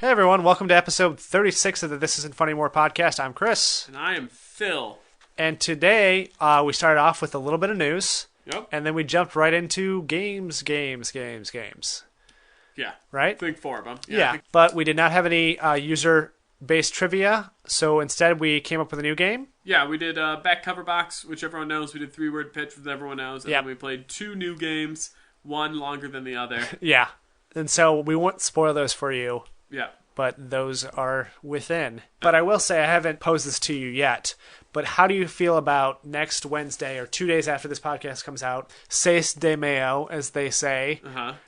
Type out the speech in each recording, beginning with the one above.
Hey everyone, welcome to episode 36 of the This Isn't Funny More podcast. I'm Chris. And I am Phil. And today we started off with a little bit of news. Yep. And then we jumped right into games. Yeah. Right? I think four of them. Yeah. But we did not have any user-based trivia, so instead we came up with a new game. Yeah, we did back cover box, which everyone knows. We did 3-word pitch, which everyone knows. And then we played two new games, one longer than the other. Yeah. And so we won't spoil those for you. Yeah. But those are within. But I will say I haven't posed this to you yet. But how do you feel about next Wednesday or 2 days after this podcast comes out, Seis de Mayo, as they say?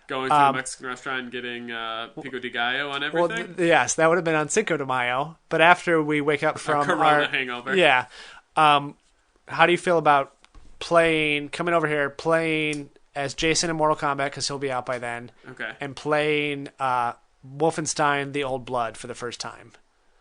Going to a Mexican restaurant and getting pico de gallo on everything? Well, yes, that would have been on Cinco de Mayo. But after we wake up from Corona hangover. Yeah. How do you feel about coming over here, playing as Jason in Mortal Kombat, because he'll be out by then. Okay. And playing Wolfenstein: The Old Blood for the first time.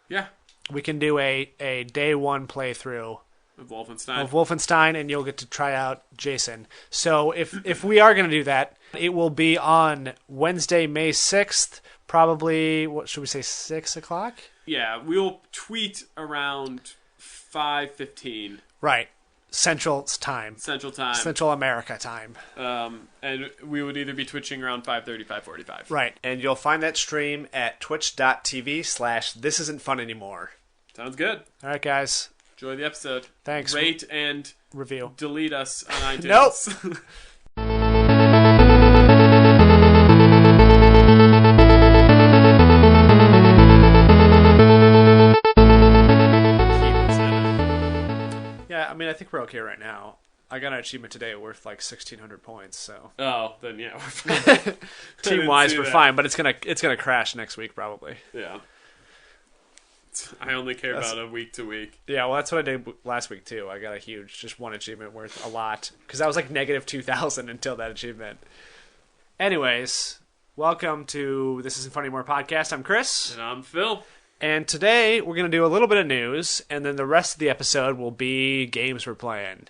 Yeah. We can do a day one playthrough of Wolfenstein. And you'll get to try out Jason. So if we are going to do that, it will be on Wednesday, May 6th, probably, what should we say, 6 o'clock? Yeah, we'll tweet around 5:15. Right. Central time. Central America time. And we would either be twitching around 5:30, 5:45. Right. And you'll find that stream at twitch.tv/thisisn'tfunanymore. Sounds good. All right, guys. Enjoy the episode. Thanks. Rate and review. Delete us on iTunes. Nope. I mean, I think we're okay right now. I got an achievement today worth like 1,600 points. So. Oh, then yeah, we're fine. Team-wise, we're fine, but it's gonna crash next week probably. Yeah. I only care about a week to week. Yeah, well, that's what I did last week too. I got just one achievement worth a lot because I was like negative 2,000 until that achievement. Anyways, welcome to This Isn't Funny More podcast. I'm Chris, and I'm Phil. And today we're going to do a little bit of news, and then the rest of the episode will be games we're playing.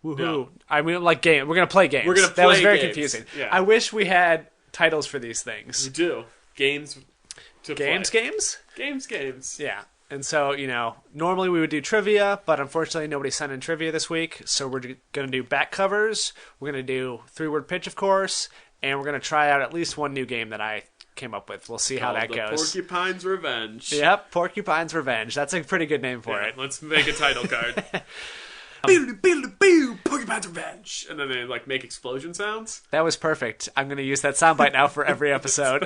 Woohoo. No. I mean, like game. We're going to play games. We're going to play That was very games. confusing. Yeah. I wish we had titles for these things. We do. Games to games, play. Games. Yeah. And so, normally we would do trivia, but unfortunately nobody sent in trivia this week, so we're going to do back covers. We're going to do 3-word pitch, of course, and we're going to try out at least one new game that I came up with. We'll see how that goes. Porcupine's Revenge. Yep, Porcupine's Revenge. That's a pretty good name for it. Let's make a title card. Porcupine's Revenge. And then they make explosion sounds. That was perfect. I'm going to use that soundbite now for every episode.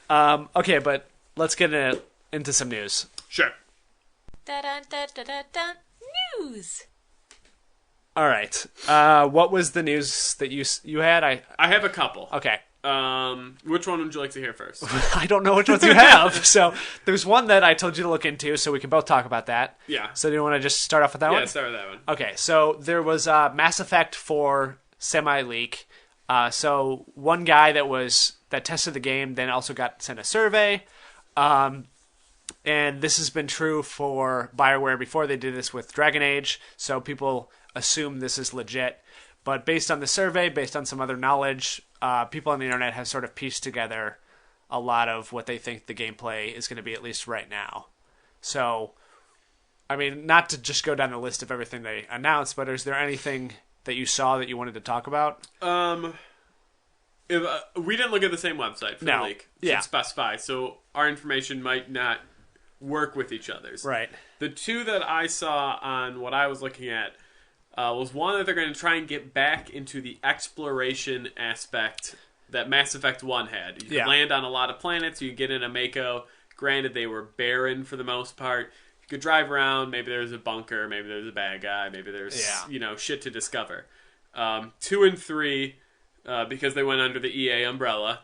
Okay, but let's get into some news. Sure. News. All right. What was the news that you had? I have a couple. Okay. Which one would you like to hear first? I don't know which ones you have. So there's one that I told you to look into, so we can both talk about that. Yeah. So do you want to just start off with that one? Yeah, start with that one. Okay, so there was Mass Effect 4 semi-leak. So one guy that tested the game then also got sent a survey. And this has been true for BioWare before. They did this with Dragon Age, so people assume this is legit. But based on the survey, based on some other knowledge, people on the internet have sort of pieced together a lot of what they think the gameplay is going to be, at least right now. So, I mean, not to just go down the list of everything they announced, but is there anything that you saw that you wanted to talk about? We didn't look at the same website for the leak. Should specify, so our information might not work with each other's. Right. The two that I saw on what I was looking at was one that they're going to try and get back into the exploration aspect that Mass Effect 1 had. You could land on a lot of planets, you could get in a Mako. Granted, they were barren for the most part. You could drive around, maybe there's a bunker, maybe there's a bad guy, maybe there's shit to discover. 2 and 3, because they went under the EA umbrella,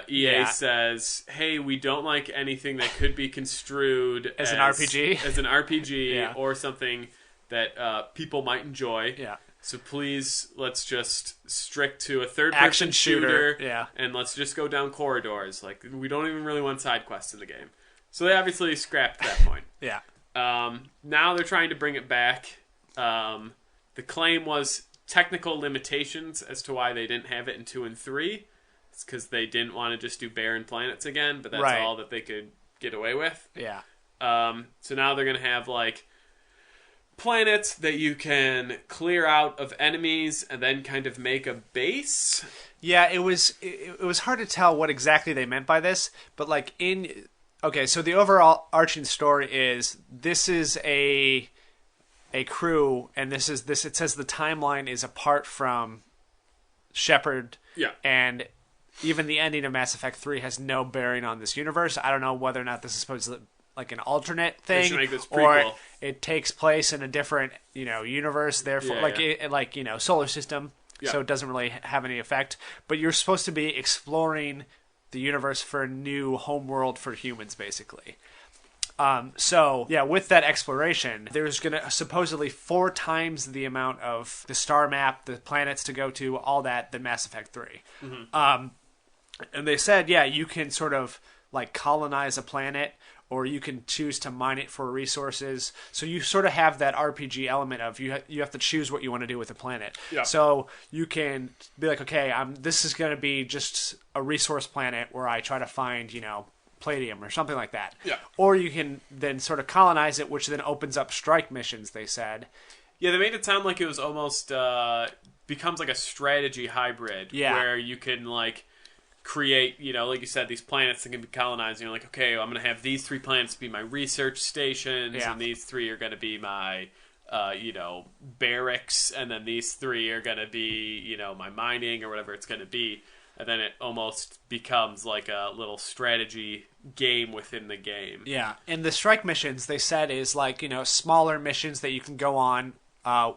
EA says, hey, we don't like anything that could be construed as an RPG? As an RPG or something that people might enjoy. Yeah. So please, let's just stick to a third-person action shooter. And let's just go down corridors. We don't even really want side quests in the game. So they obviously scrapped that point. Yeah. Now they're trying to bring it back. The claim was technical limitations as to why they didn't have it in 2 and 3. because they didn't want to just do barren planets again, but that's Right. all that they could get away with. Yeah. So now they're going to have like planets that you can clear out of enemies and then kind of make a base. Yeah, it was hard to tell what exactly they meant by this, but like okay, so the overall arching story is this is a crew, and this it says the timeline is apart from Shepard. Yeah. And even the ending of Mass Effect 3 has no bearing on this universe. I don't know whether or not this is supposed to like an alternate They thing, should make this or prequel. it takes place in a different, universe. Therefore, solar system. Yeah. So it doesn't really have any effect. But you're supposed to be exploring the universe for a new homeworld for humans, basically. With that exploration, there's going to supposedly 4 times the amount of the star map, the planets to go to, all that, than Mass Effect 3. Mm-hmm. And they said, you can sort of like colonize a planet, or you can choose to mine it for resources. So you sort of have that RPG element of you have to choose what you want to do with the planet. Yeah. So you can be like, okay, this is going to be just a resource planet where I try to find, palladium or something like that. Yeah. Or you can then sort of colonize it, which then opens up strike missions, they said. Yeah, they made it sound like it was almost becomes like a strategy hybrid, where you can like create, like you said, these planets that can be colonized. And you're like, okay, I'm going to have these 3 planets be my research stations, and these 3 are going to be my, barracks, and then these 3 are going to be, my mining or whatever it's going to be. And then it almost becomes like a little strategy game within the game. Yeah, and the strike missions, they said, is like, smaller missions that you can go on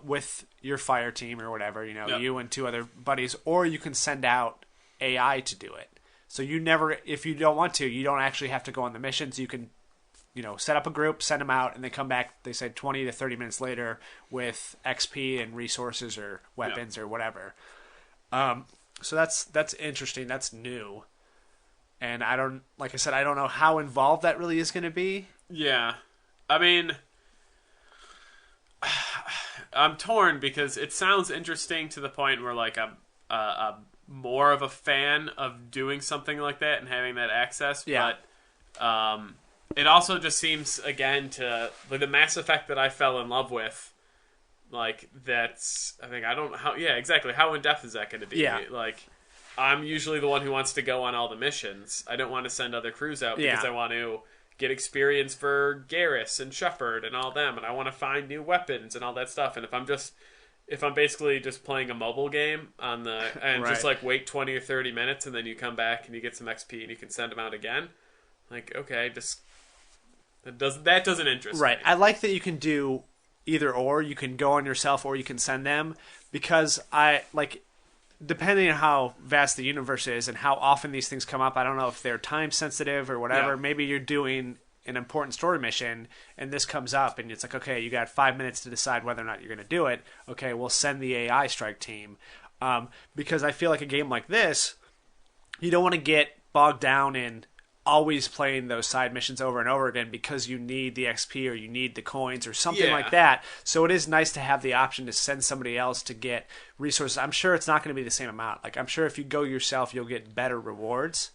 with your fire team or whatever, you and 2 other buddies, or you can send out AI to do it. So you never, if you don't want to, you don't actually have to go on the missions. You can, set up a group, send them out, and they come back, they said 20 to 30 minutes later with XP and resources or weapons or whatever. So that's interesting. That's new. And I don't know how involved that really is going to be. Yeah. I mean, I'm torn because it sounds interesting to the point where like I'm more of a fan of doing something like that and having that access. Yeah. But it also just seems, again, to like the Mass Effect that I fell in love with. Like, that's, I think, I don't know how, exactly. How in depth is that going to be? Yeah. Like, I'm usually the one who wants to go on all the missions. I don't want to send other crews out because I want to get experience for Garrus and Shepard and all them, and I want to find new weapons and all that stuff. And if I'm basically just playing a mobile game on the, and just like wait 20 or 30 minutes and then you come back and you get some XP and you can send them out again, like, okay, that doesn't interest me. Right. I like that you can do either or. You can go on yourself or you can send them, because depending on how vast the universe is and how often these things come up, I don't know if they're time sensitive or whatever. Yeah. Maybe you're doing an important story mission and this comes up and it's like, okay, you got 5 minutes to decide whether or not you're going to do it. Okay, we'll send the AI strike team. Because I feel like a game like this, you don't want to get bogged down in always playing those side missions over and over again because you need the XP or you need the coins or something like that. So it is nice to have the option to send somebody else to get resources. I'm sure it's not going to be the same amount. Like, I'm sure if you go yourself, you'll get better rewards.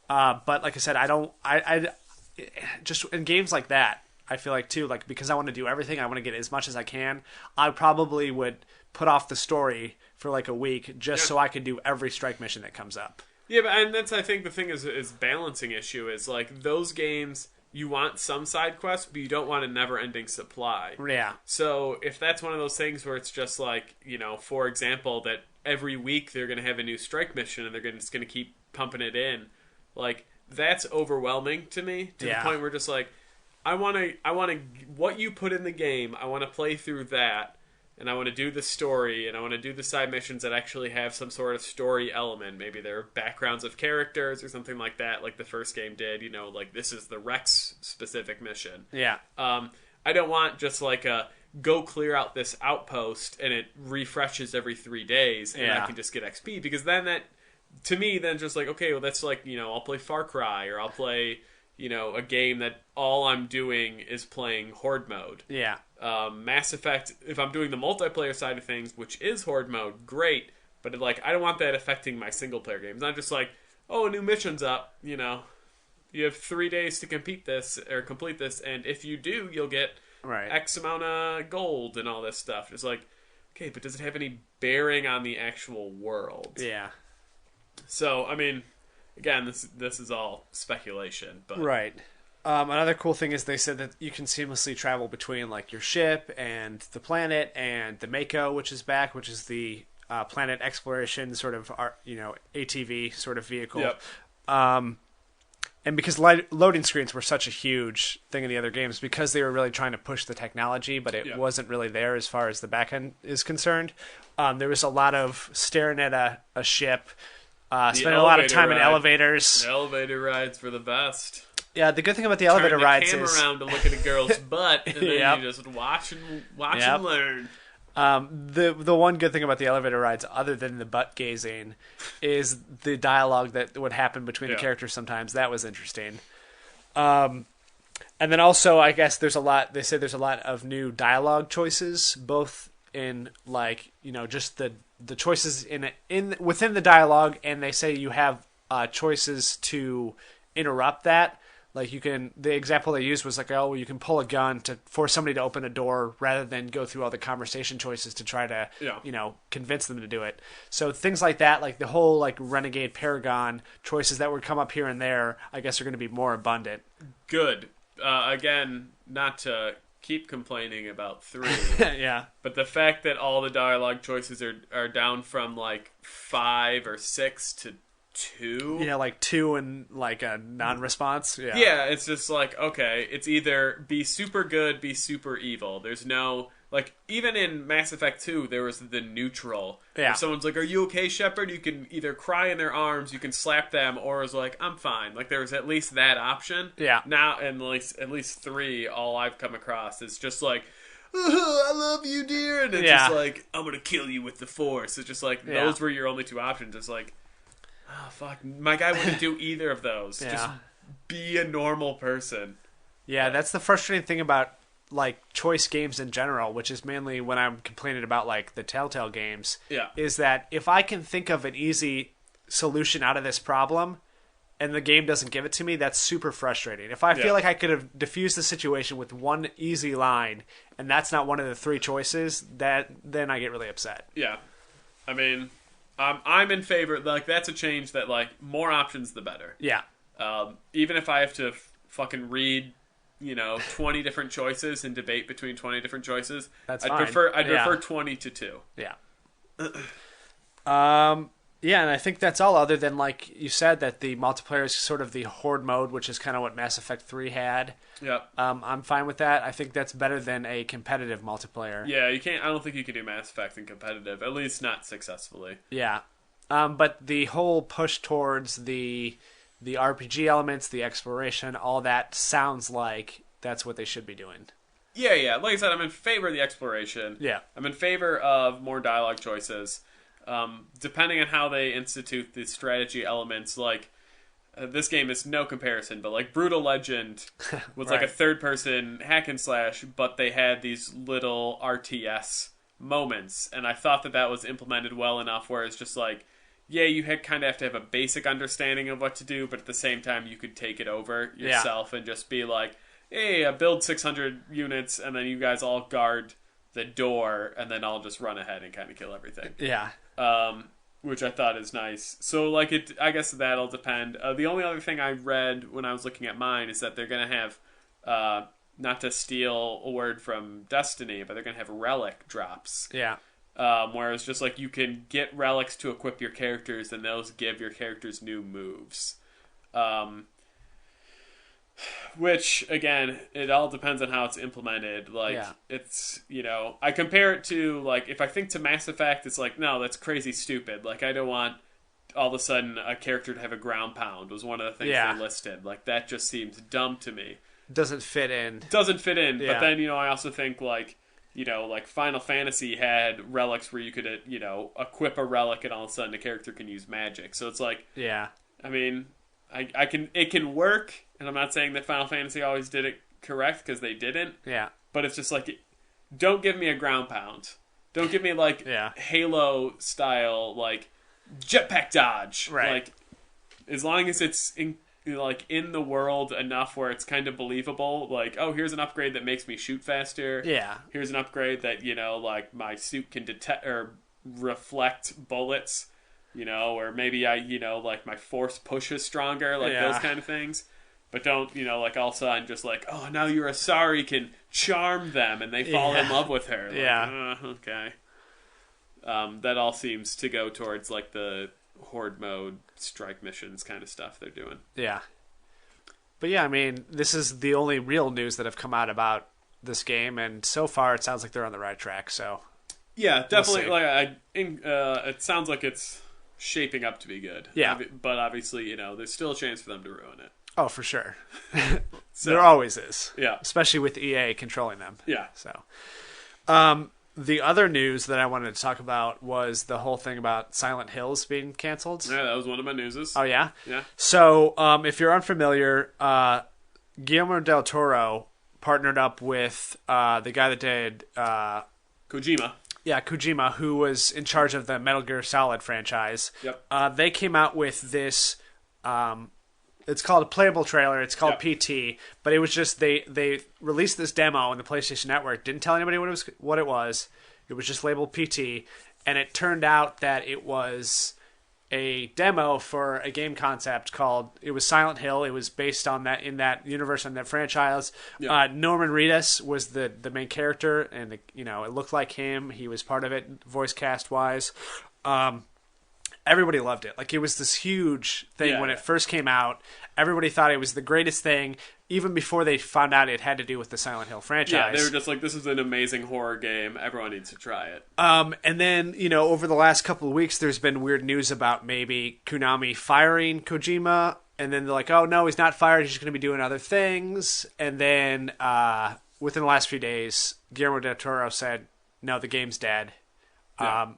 But like I said, I just in games like that, I feel like too, like, because I want to do everything, I want to get as much as I can. I probably would put off the story for like a week just so I could do every strike mission that comes up. Yeah, and that's, I think, the thing is balancing issue is, like, those games, you want some side quests, but you don't want a never-ending supply. Yeah. So if that's one of those things where it's just like, for example, that every week they're going to have a new strike mission and they're just going to keep pumping it in, like, that's overwhelming to me, to the point where just like, I want to, what you put in the game, I want to play through that, and I want to do the story, and I want to do the side missions that actually have some sort of story element. Maybe they're backgrounds of characters or something like that, like the first game did. Like, this is the Rex specific mission. Yeah. I don't want just like a go clear out this outpost and it refreshes every 3 days and I can just get XP, because then that, to me, then just like, okay, well, that's like, I'll play Far Cry, or I'll play, a game that all I'm doing is playing Horde mode. Yeah. Mass Effect, if I'm doing the multiplayer side of things, which is Horde mode, great, But like, I don't want that affecting my single player games. Not just like, oh, a new mission's up. You know, you have 3 days to complete this, and if you do, you'll get X amount of gold and all this stuff. It's like, okay, but does it have any bearing on the actual world? Yeah. So, I mean, again, this is all speculation, but right. Another cool thing is they said that you can seamlessly travel between like your ship and the planet and the Mako, which is back, which is the planet exploration sort of ATV sort of vehicle. Yep. And because loading screens were such a huge thing in the other games, because they were really trying to push the technology, but it wasn't really there as far as the back end is concerned. There was a lot of staring at a ship, spending a lot of time in elevators. The elevator rides were the best. Yeah, the good thing about the elevator rides is... Turn the camera around to look at a girl's butt, and then you just watch and learn. The one good thing about the elevator rides, other than the butt gazing, is the dialogue that would happen between the characters sometimes. That was interesting. And then also, I guess there's a lot... They say there's a lot of new dialogue choices, both in, like, just the choices in within the dialogue, and they say you have choices to interrupt that. Like the example they used was like, oh, well, you can pull a gun to force somebody to open a door rather than go through all the conversation choices to try to, convince them to do it. So things like that, like the whole like Renegade Paragon choices that would come up here and there, I guess are going to be more abundant. Good. Again, not to keep complaining about 3. Yeah. But the fact that all the dialogue choices are down from like 5 or 6 to 2. Yeah, like 2 and like a non-response. Yeah, it's just like, okay, it's either be super good, be super evil. There's no, like, even in Mass Effect 2, there was the neutral. Yeah. If someone's like, are you okay, Shepard? You can either cry in their arms, you can slap them, or it's like, I'm fine. Like, there was at least that option. Yeah. Now, and at least 3, all I've come across is just like, I love you, dear. And it's just like, I'm going to kill you with the Force. It's just like, those were your only 2 options. It's like, oh, fuck. My guy wouldn't do either of those. Just be a normal person. Yeah, that's the frustrating thing about, like, choice games in general, which is mainly when I'm complaining about, like, the Telltale games, is that if I can think of an easy solution out of this problem and the game doesn't give it to me, that's super frustrating. If I feel like I could have diffused the situation with one easy line and that's not one of the 3 choices, then I get really upset. Yeah. I mean... I'm in favor, like, that's a change that, like, more options the better. Yeah. Even if I have to fucking read, 20 different choices and debate between 20 different choices, I'd prefer 20 to 2. Yeah. Yeah, and I think that's all, other than, like you said, that the multiplayer is sort of the horde mode, which is kind of what Mass Effect 3 had. Yeah. I'm fine with that. I think that's better than a competitive multiplayer. Yeah, I don't think you can do Mass Effect in competitive, at least not successfully. Yeah. But the whole push towards the RPG elements, the exploration, all that sounds like that's what they should be doing. Yeah. Like I said, I'm in favor of the exploration. Yeah. I'm in favor of more dialogue choices. Depending on how they institute the strategy elements, like this game is no comparison, but like Brutal Legend was like a third-person hack and slash, but they had these little RTS moments, and I thought that was implemented well enough where it's just like, yeah, you kind of have to have a basic understanding of what to do, but at the same time you could take it over yourself and just be like, hey, build 600 units, and then you guys all guard the door, and then I'll just run ahead and kind of kill everything. Yeah. Which I thought is nice. So, like, I guess that'll depend. The only other thing I read when I was looking at mine is that they're going to have, not to steal a word from Destiny, but they're going to have relic drops. Yeah. Whereas just, like, you can get relics to equip your characters, and those give your characters new moves. Which, again, it all depends on how it's implemented. Like, it's, I compare it to, like, if I think to Mass Effect, it's like, no, that's crazy stupid. Like, I don't want all of a sudden a character to have a ground pound was one of the things they listed. Like, that just seems dumb to me. Doesn't fit in. But then, I also think, like, like Final Fantasy had relics where you could, equip a relic and all of a sudden a character can use magic. So it's like, I mean, it can work. And I'm not saying that Final Fantasy always did it correct, because they didn't. Yeah. But it's just like, don't give me a ground pound. Don't give me like Halo style like jetpack dodge. Right. Like as long as it's in the world enough where it's kind of believable. Like, oh, here's an upgrade that makes me shoot faster. Yeah. Here's an upgrade that like my suit can detect or reflect bullets. Or maybe I like my force push is stronger. Like those kind of things. But don't, like all of a sudden just like, oh, now your Asari can charm them and they fall in love with her. Like, okay. That all seems to go towards like the horde mode strike missions kind of stuff they're doing. Yeah. But yeah, I mean, this is the only real news that have come out about this game, and so far it sounds like they're on the right track. So yeah, definitely. It sounds like it's shaping up to be good. Yeah. But obviously, there's still a chance for them to ruin it. Oh, for sure. There always is. Yeah. Especially with EA controlling them. Yeah. So, the other news that I wanted to talk about was the whole thing about Silent Hills being canceled. Yeah, that was one of my newses. Oh, yeah? Yeah. So, if you're unfamiliar, Guillermo del Toro partnered up with the guy that did... Kojima. Yeah, Kojima, who was in charge of the Metal Gear Solid franchise. Yep. They came out with this... it's called a playable trailer. It's called PT, but it was just they released this demo on the PlayStation Network. Didn't tell anybody what it was. It was just labeled PT, and it turned out that it was a demo for a game concept called. It was Silent Hill. It was based on that in that universe and that franchise. Yep. Norman Reedus was the main character, and it looked like him. He was part of it, voice cast wise. Everybody loved it. Like, it was this huge thing when it first came out. Everybody thought it was the greatest thing, even before they found out it had to do with the Silent Hill franchise. Yeah, they were just like, this is an amazing horror game. Everyone needs to try it. And then, over the last couple of weeks, there's been weird news about maybe Konami firing Kojima. And then they're like, oh, no, he's not fired. He's just going to be doing other things. And then within the last few days, Guillermo del Toro said, no, the game's dead. Yeah.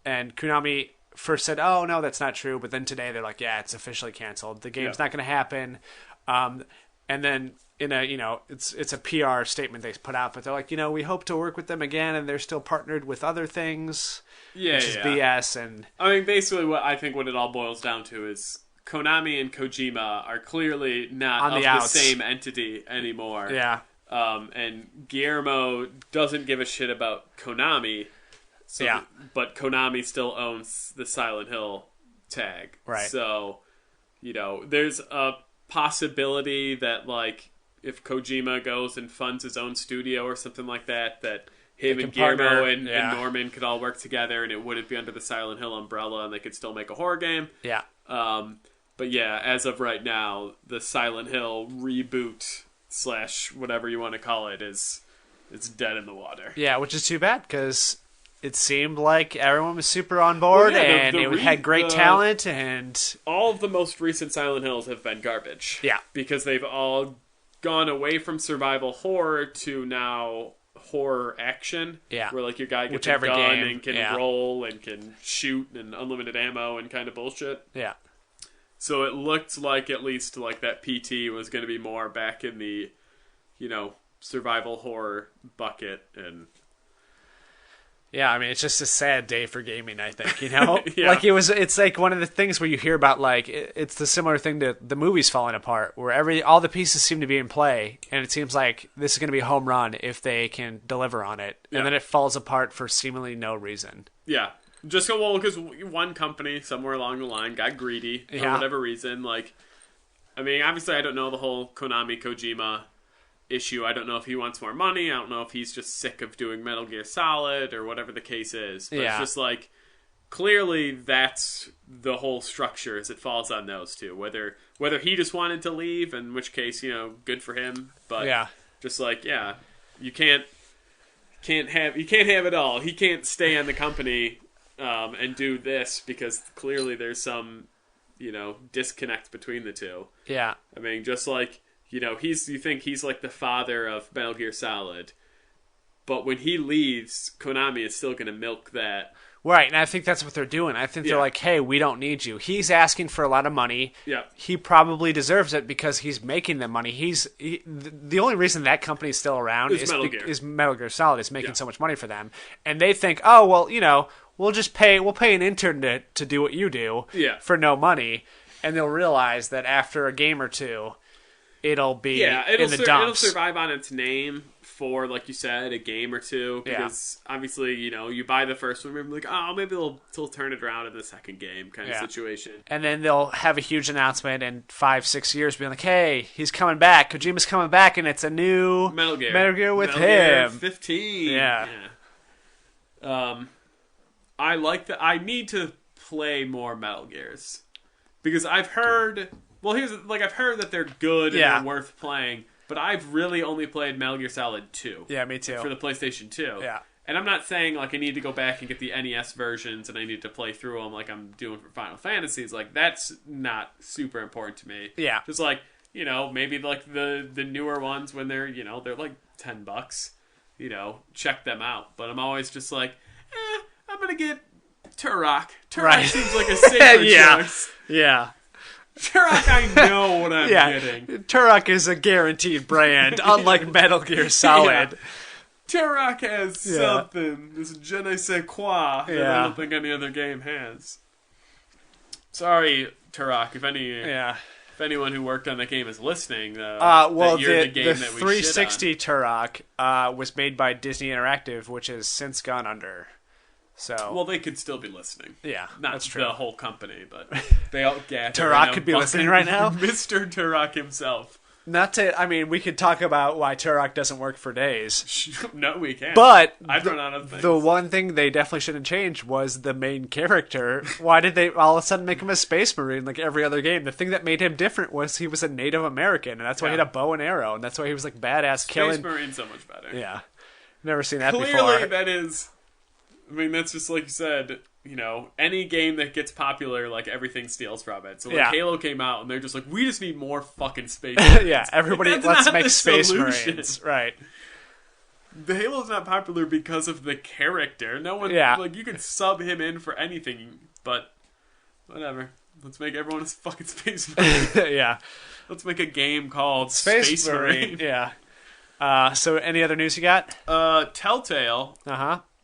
And Konami... first said, oh, no, that's not true. But then today they're like, yeah, it's officially canceled. The game's not going to happen. And then in a, it's a PR statement they put out, but they're like, we hope to work with them again. And they're still partnered with other things. Yeah. Which is BS. And I mean, basically what it all boils down to is Konami and Kojima are clearly not of the same entity anymore. Yeah. And Guillermo doesn't give a shit about Konami. So, but Konami still owns the Silent Hill tag. Right. So, there's a possibility that, like, if Kojima goes and funds his own studio or something like that, that him and Guillermo and Norman could all work together and it wouldn't be under the Silent Hill umbrella and they could still make a horror game. Yeah. But yeah, as of right now, the Silent Hill reboot / whatever you want to call it it's dead in the water. Yeah, which is too bad because... it seemed like everyone was super on board, and it had great talent, and... all of the most recent Silent Hills have been garbage. Yeah. Because they've all gone away from survival horror to now horror action. Yeah. Where, like, your guy gets a gun and can roll and can shoot and unlimited ammo and kind of bullshit. Yeah. So it looked like at least, like, that PT was going to be more back in the, survival horror bucket, and... yeah, I mean, it's just a sad day for gaming, I think, Yeah. Like, it's like one of the things where you hear about, like, it's the similar thing to the movies falling apart, where all the pieces seem to be in play, and it seems like this is going to be a home run if they can deliver on it, and then it falls apart for seemingly no reason. Yeah. Just because one company somewhere along the line got greedy for whatever reason. Like, I mean, obviously I don't know the whole Konami-Kojima issue. I don't know if he wants more money. I don't know if he's just sick of doing Metal Gear Solid or whatever the case is. But it's just like, clearly that's the whole structure, is it falls on those two. Whether he just wanted to leave, in which case, good for him. But just like, you can't have it all. He can't stay on the company and do this because clearly there's some, disconnect between the two. Yeah. I mean, just like, you think he's like the father of Metal Gear Solid, but when he leaves, Konami is still going to milk that Right, and I think that's what they're doing. I think they're like, hey, we don't need you. He's asking for a lot of money. Yeah. He probably deserves it because he's making them money. The only reason that company's still around is Metal Gear Solid is making so much money for them. And they think, oh, well, we'll pay an intern to do what you do for no money. And they'll realize that after a game or two, it'll be in the dumps. It'll survive on its name for, like you said, a game or two. Because obviously, you buy the first one, maybe like, oh, maybe they'll turn it around in the second game kind of situation. And then they'll have a huge announcement in 5-6 years being like, hey, he's coming back. Kojima's coming back, and it's a new Metal Gear with him. Gear 15. Yeah. I like that. I need to play more Metal Gears. Because I've heard... Well, I've heard that they're good and they're worth playing, but I've really only played Metal Gear Solid 2. Yeah, me too. For the PlayStation 2. Yeah. And I'm not saying, I need to go back and get the NES versions and I need to play through them like I'm doing for Final Fantasies. That's not super important to me. Yeah. Just maybe the newer ones when they're, they're like $10. Check them out. But I'm always just like, I'm going to get Turok. Turok seems like a safer choice. Yeah. Turok, I know what I'm getting. Turok is a guaranteed brand, unlike Metal Gear Solid. Turok has something, this je ne sais quoi, that I don't think any other game has. Sorry, Turok, if anyone who worked on the game is listening, though. The 360 Turok was made by Disney Interactive, which has since gone under. So, well, they could still be listening. Yeah, not that's true. The whole company, but they all gather. Turok could be listening right now. Mr. Turok himself. We could talk about why Turok doesn't work for days. No, we can't. But I've run out of things. The one thing they definitely shouldn't change was the main character. Why did they all of a sudden make him a space marine like every other game? The thing that made him different was he was a Native American, and that's why he had a bow and arrow, and that's why he was badass killing. Space Marine's so much better. Yeah, never seen that before. Clearly, that is. That's just like you said, any game that gets popular, everything steals from it. So Halo came out and they're just like, we just need more fucking space marines. Yeah, everybody let's make space marines. Right. The Halo's not popular because of the character. No one you can sub him in for anything, but whatever. Let's make everyone a fucking space marine. Yeah. Let's make a game called Space Marine. Yeah. So any other news you got? Telltale.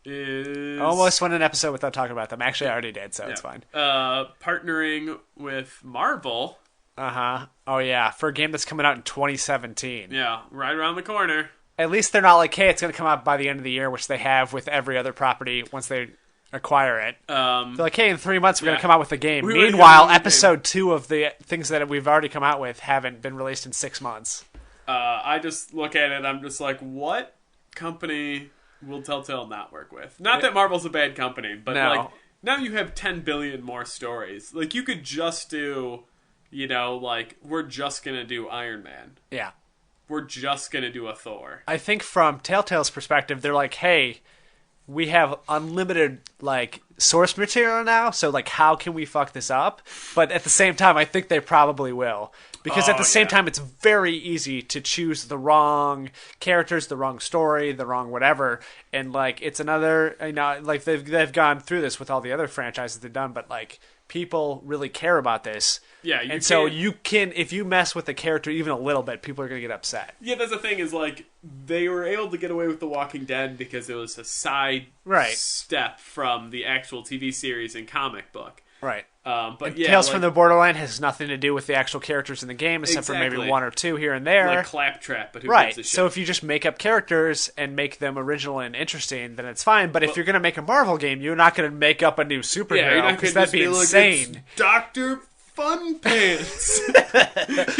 Is almost went an episode without talking about them. Actually, I already did, so it's fine. Partnering with Marvel. Oh yeah, for a game that's coming out in 2017. Yeah, right around the corner. At least they're not like, hey, it's going to come out by the end of the year, which they have with every other property once they acquire it. They're like, hey, in 3 months we're going to come out with a game. Meanwhile, episode 2 of the things that we've already come out with haven't been released in 6 months. I just look at it, I'm just like, what company will Telltale not work with? Not that Marvel's a bad company, but now you have 10 billion more stories. You could just do, we're just going to do Iron Man. Yeah. We're just going to do a Thor. I think from Telltale's perspective, they're like, hey, we have unlimited, source material now, so, how can we fuck this up? But at the same time, I think they probably will. Because at the same time, it's very easy to choose the wrong characters, the wrong story, the wrong whatever. And, it's another, they've gone through this with all the other franchises they've done, but, people really care about this. Yeah, so you can, if you mess with the character even a little bit, people are going to get upset. Yeah, that's the thing is, they were able to get away with The Walking Dead because it was a side step from the actual TV series and comic book. Right. But Tales from the Borderland has nothing to do with the actual characters in the game, except for maybe one or two here and there. Like Claptrap, but who gives a shit? So if you just make up characters and make them original and interesting, then it's fine. But if you're going to make a Marvel game, you're not going to make up a new superhero, because that'd be insane. Dr. Fun Pants. It's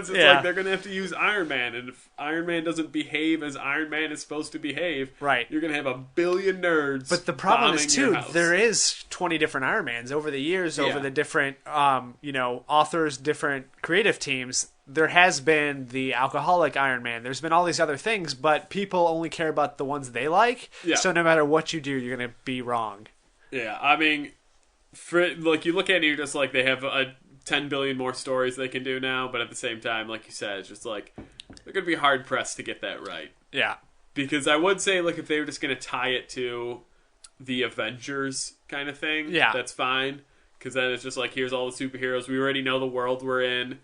they're going to have to use Iron Man, and if Iron Man doesn't behave as Iron Man is supposed to behave, you're going to have a billion nerds. But the problem is too, there is 20 different Iron Mans over the years, over the different authors, different creative teams. There has been the alcoholic Iron Man. There's been all these other things, but people only care about the ones they like. Yeah. So no matter what you do, you're going to be wrong. Yeah, I mean, you look at it, you're just like, they have 10 billion more stories they can do now, but at the same time, like you said, it's just they're going to be hard pressed to get that right. Yeah. Because I would say, if they were just going to tie it to the Avengers kind of thing, Yeah. that's fine. Because then it's just like, here's all the superheroes. We already know the world we're in,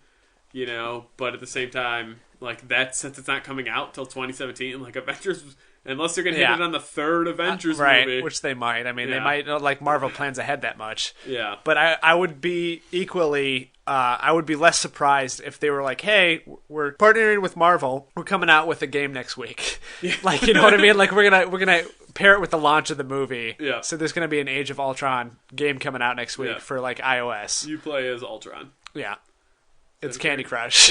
you know. But at the same time, like, that, since it's not coming out till 2017, like, Avengers, unless they're going to hit it on the third Avengers movie. Which they might. I mean, they might, like, Marvel plans ahead that much. Yeah. But I would be equally, I would be less surprised if they were like, hey, we're partnering with Marvel. We're coming out with a game next week. Yeah. Like, you know what I mean? Like, we're gonna pair it with the launch of the movie. Yeah. So there's gonna be an Age of Ultron game coming out next week for, like, iOS. You play as Ultron. Yeah. It's Candy Crush.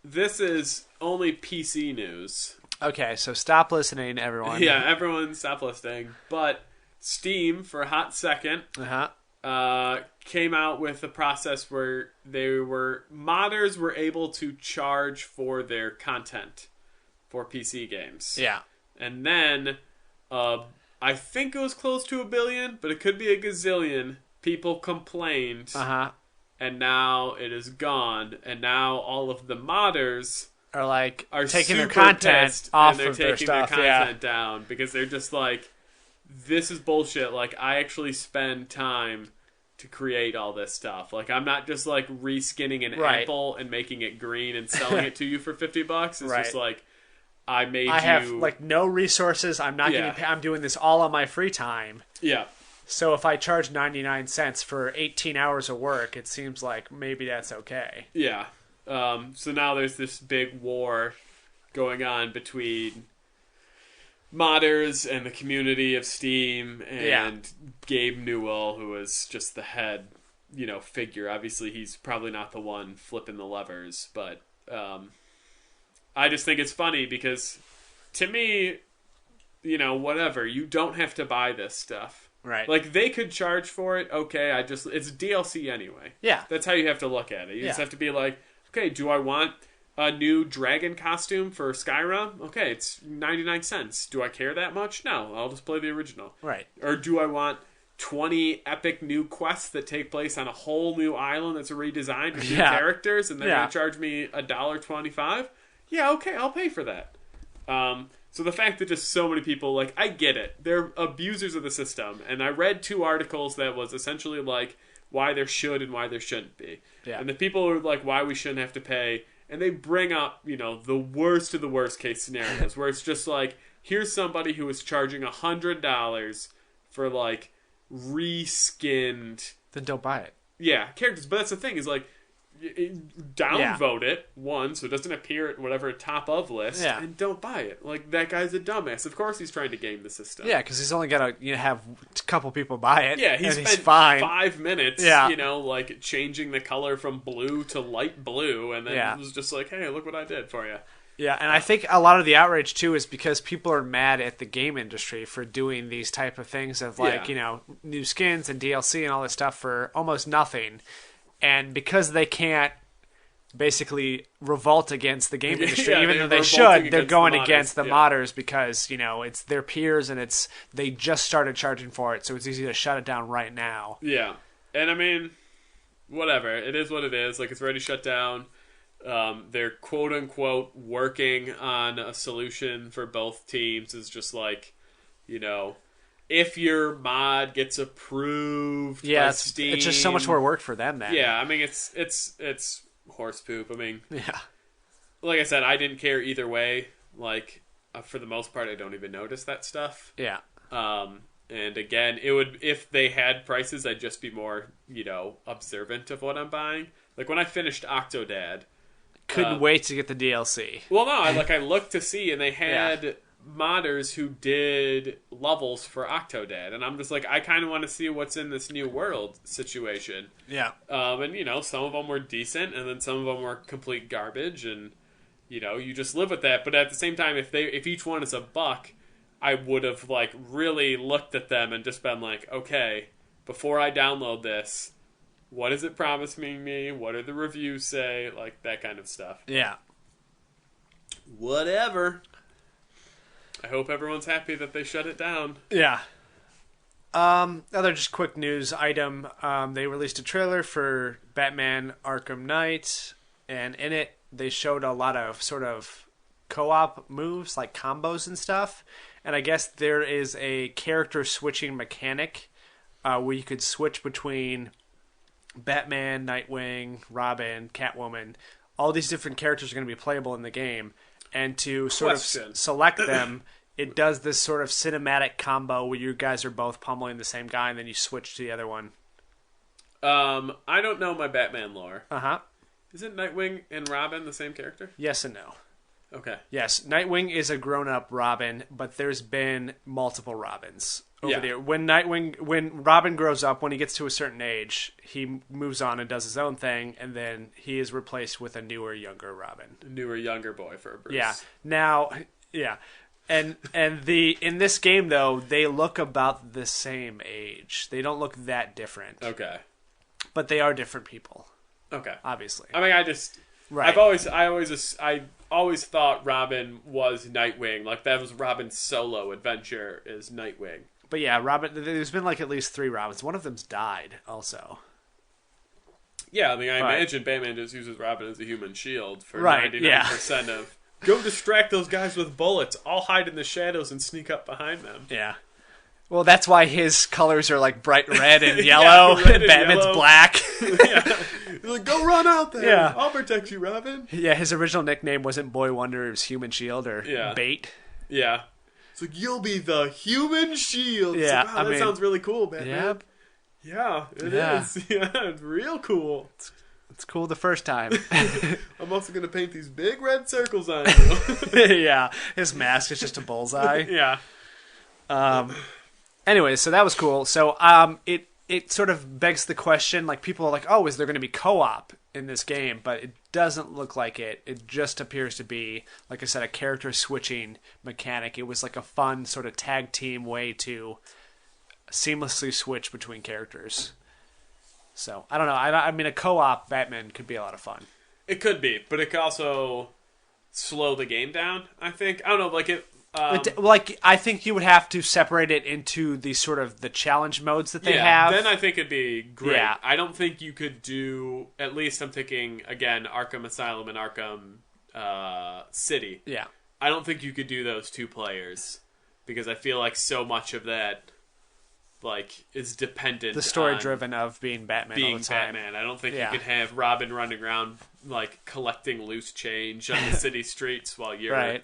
This is only PC news. Okay, so stop listening, everyone. Yeah, everyone stop listening. But Steam, for a hot second, came out with a process where modders were able to charge for their content for PC games. Yeah. And then, I think it was close to 1 billion, but it could be a gazillion. People complained. And now it is gone. And now all of the modders are taking their super content pissed, off and they're of their taking stuff. their content down because they're just like, this is bullshit. Like, I actually spend time to create all this stuff. Like, I'm not just like reskinning an apple and making it green and selling it to you for $50. It's just like, I have like no resources. I'm not getting paid. I'm doing this all on my free time. Yeah. So if I charge 99 cents for 18 hours of work, it seems like maybe that's okay. Yeah. So now there's this big war going on between modders and the community of Steam and Gabe Newell, who is just the head, figure. Obviously, he's probably not the one flipping the levers, but I just think it's funny because, to me, whatever, you don't have to buy this stuff. Right. Like, they could charge for it, okay, it's DLC anyway. Yeah. That's how you have to look at it. You just have to be like, okay, do I want a new dragon costume for Skyrim? Okay, it's 99 cents. Do I care that much? No, I'll just play the original. Right. Or do I want 20 epic new quests that take place on a whole new island that's redesigned with new characters, and they're going to charge me $1.25? Yeah, okay, I'll pay for that. So the fact that just so many people, like, I get it. They're abusers of the system. And I read 2 articles that was essentially like why there should and why there shouldn't be. Yeah. And the people are like, why we shouldn't have to pay. And they bring up, the worst of the worst case scenarios where it's just like, here's somebody who is charging $100 for, like, reskinned. Then don't buy it. Yeah, characters. But that's the thing, is like, downvote it, one, so it doesn't appear at whatever top of list, and don't buy it. Like, that guy's a dumbass. Of course he's trying to game the system. Yeah, because he's only got to have a couple people buy it. Yeah, he's fine. 5 minutes, like, changing the color from blue to light blue, and then it was just like, hey, look what I did for you. Yeah, and I think a lot of the outrage, too, is because people are mad at the game industry for doing these type of things of, like, new skins and DLC and all this stuff for almost nothing. And because they can't basically revolt against the game industry, even though they should, they're going against the modders because, it's their peers and they just started charging for it, so it's easy to shut it down right now. Yeah. And I mean, whatever. It is what it is. Like, it's already shut down. They're quote-unquote working on a solution for both teams. Is just like, if your mod gets approved by Steam, it's just so much more work for them then. Yeah, I mean, it's horse poop. I mean, like I said, I didn't care either way. Like, for the most part, I don't even notice that stuff. Yeah. And again, it would, if they had prices, I'd just be more, observant of what I'm buying. Like, when I finished Octodad, couldn't wait to get the DLC. Well, no, I looked to see, and they had modders who did levels for Octodad, and I'm just like, I kind of want to see what's in this new world situation. Yeah. And some of them were decent, and then some of them were complete garbage, and you just live with that. But at the same time, if each one is $1, I would have like really looked at them and just been like, okay, before I download this, what is it promising me? What do the reviews say? Like, that kind of stuff. Yeah. Whatever. I hope everyone's happy that they shut it down. Yeah. Other just quick news item. They released a trailer for Batman Arkham Knight, and in it they showed a lot of sort of co-op moves, like combos and stuff. And I guess there is a character switching mechanic where you could switch between Batman, Nightwing, Robin, Catwoman. All these different characters are going to be playable in the game. And to sort of select them, it does this sort of cinematic combo where you guys are both pummeling the same guy, and then you switch to the other one. I don't know my Batman lore. Uh-huh. Isn't Nightwing and Robin the same character? Yes and no. Okay. Yes, Nightwing is a grown-up Robin, but there's been multiple Robins over there. When Robin grows up, when he gets to a certain age, he moves on and does his own thing, and then he is replaced with a newer, younger Robin. A newer, younger boy for Bruce. Yeah. Now, yeah. And in this game, though, they look about the same age. They don't look that different. Okay. But they are different people. Okay. Obviously. I mean, Right. I always thought Robin was Nightwing. Like, that was Robin's solo adventure is Nightwing. But yeah, Robin. There's been like at least 3 Robins. One of them's died also. Yeah, I mean, I imagine Batman just uses Robin as a human shield for 99% yeah. of... Go distract those guys with bullets. I'll hide in the shadows and sneak up behind them. Yeah. Well, that's why his colors are like bright red and yellow, red and Batman's yellow. black. Yeah. He's like, go run out there. Yeah. I'll protect you, Robin. Yeah, his original nickname wasn't Boy Wonder, it was Human Shield or Bait. Yeah. It's like, you'll be the human shield. Yeah, Like, wow, that sounds really cool, Batman. Yeah. Yeah, it is. Yeah, it's real cool. It's cool the first time. I'm also going to paint these big red circles on you. Yeah, his mask is just a bullseye. Yeah. Anyway, so that was cool. So it sort of begs the question, like people are like, oh, is there going to be co-op in this game? But it doesn't look like it. It just appears to be, like I said, a character switching mechanic. It was like a fun sort of tag team way to seamlessly switch between characters. So, I don't know. I mean, a co-op Batman could be a lot of fun. It could be, but it could also slow the game down, I think. I don't know, like it... I think you would have to separate it into the sort of the challenge modes that they have. Then I think it'd be great. Yeah. I don't think you could do, at least I'm thinking, again, Arkham Asylum and Arkham City. Yeah. I don't think you could do those 2 players because I feel like so much of that is dependent the story driven of being Batman all the time. Batman. I don't think you could have Robin running around collecting loose change on the city streets while you're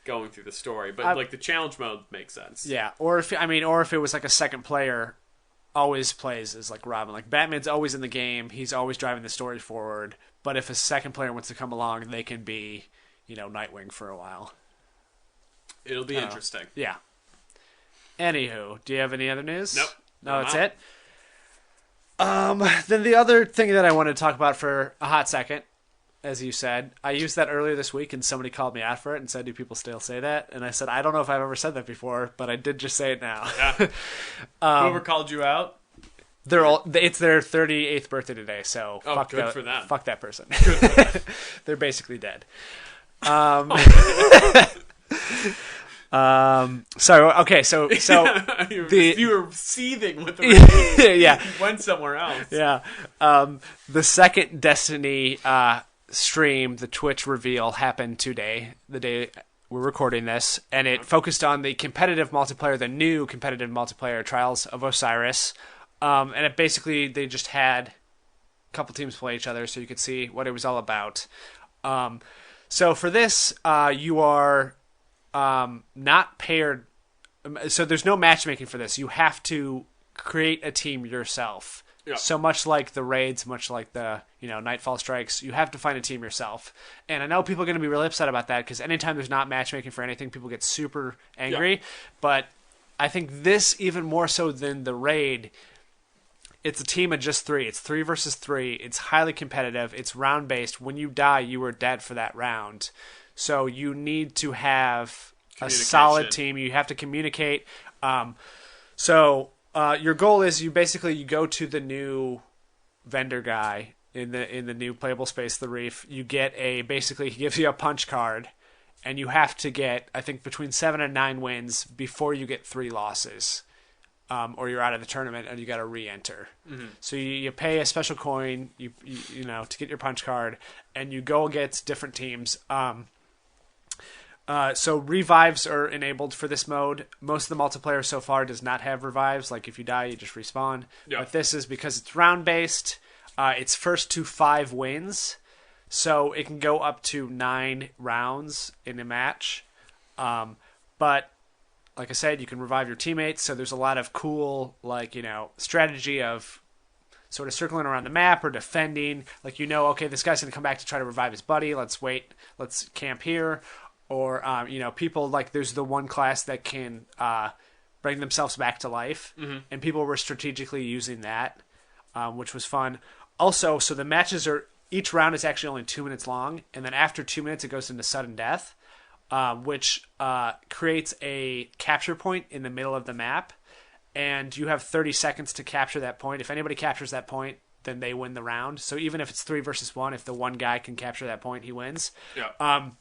going through the story. But the challenge mode makes sense. Yeah, or if it was like a second player always plays as like Robin. Like Batman's always in the game, he's always driving the story forward. But if a second player wants to come along, they can be, Nightwing for a while. It'll be interesting. Yeah. Anywho, do you have any other news? Nope. No, that's it? Then the other thing that I wanted to talk about for a hot second, as you said, I used that earlier this week and somebody called me out for it and said, do people still say that? And I said, I don't know if I've ever said that before, but I did just say it now. Yeah. Whoever called you out? It's their 38th birthday today, so good for them. Fuck that person. Good for them. They're basically dead. So you were seething with the yeah, you went somewhere else. Yeah, the second Destiny stream, the Twitch reveal, happened today, the day we're recording this, and it focused on the competitive multiplayer, the new competitive multiplayer, Trials of Osiris, and it basically they just had a couple teams play each other, so you could see what it was all about. So for this, you are not paired. So there's no matchmaking for this. You have to create a team yourself. Yeah. So much like the raids, much like the Nightfall Strikes, you have to find a team yourself. And I know people are going to be really upset about that because anytime there's not matchmaking for anything, people get super angry. Yeah. But I think this even more so than the raid. It's a team of just 3. It's 3 versus 3. It's highly competitive. It's round based. When you die, you are dead for that round. So you need to have a solid team. You have to communicate. So your goal is you go to the new vendor guy in the new playable space, the Reef. You get basically he gives you a punch card, and you have to get I think between 7 and 9 wins before you get 3 losses, or you're out of the tournament and you got to re-enter. Mm-hmm. So you pay a special coin you to get your punch card, and you go against different teams. So revives are enabled for this mode. Most of the multiplayer so far does not have revives. Like if you die, you just respawn. Yeah. But this is because it's round based. It's first to 5 wins, so it can go up to 9 rounds in a match. But like I said, you can revive your teammates. So there's a lot of cool, strategy of sort of circling around the map or defending. Like, okay, this guy's going to come back to try to revive his buddy. Let's wait. Let's camp here. Or, people, like, there's the one class that can bring themselves back to life. Mm-hmm. And people were strategically using that, which was fun. Also, so the matches each round is actually only 2 minutes long. And then after 2 minutes, it goes into sudden death, which creates a capture point in the middle of the map. And you have 30 seconds to capture that point. If anybody captures that point, then they win the round. So even if it's 3 versus 1, if the one guy can capture that point, he wins. Yeah.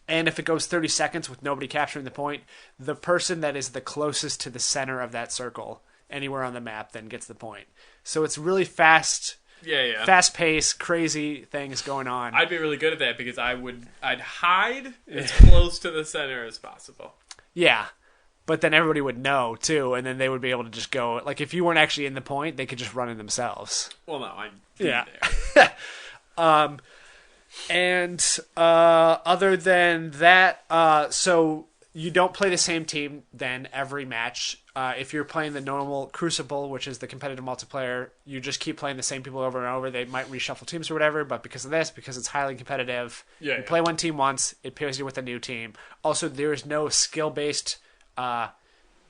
And if it goes 30 seconds with nobody capturing the point, the person that is the closest to the center of that circle, anywhere on the map, then gets the point. So it's really fast. Yeah. Fast-paced, crazy things going on. I'd be really good at that because I'd hide as close to the center as possible. Yeah. But then everybody would know, too, and then they would be able to just go... Like, if you weren't actually in the point, they could just run in themselves. Well, no, I'm there. Other than that, so you don't play the same team then every match. If you're playing the normal Crucible, which is the competitive multiplayer, you just keep playing the same people over and over. They might reshuffle teams or whatever, but because it's highly competitive, you play one team once, it pairs you with a new team. Also, there is no skill-based...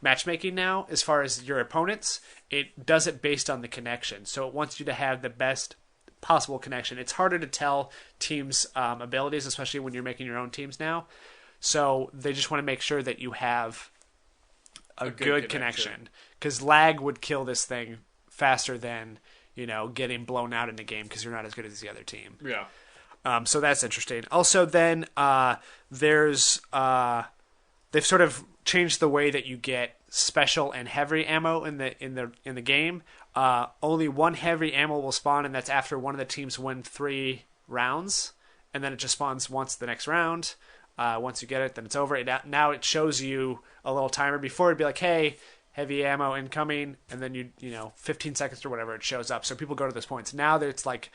matchmaking now as far as your opponents. It does it based on the connection, so it wants you to have the best possible connection. It's harder to tell teams' abilities, especially when you're making your own teams now, so they just want to make sure that you have a good connection, because lag would kill this thing faster than getting blown out in the game because you're not as good as the other team. So that's interesting. Also then there's they've sort of changed the way that you get special and heavy ammo in the game. Only one heavy ammo will spawn, and that's after one of the teams win 3 rounds, and then it just spawns once the next round. Once you get it, then it's over. Now it shows you a little timer. Before it'd be like, hey, heavy ammo incoming, and then 15 seconds or whatever, it shows up. So people go to those points. Now that it's like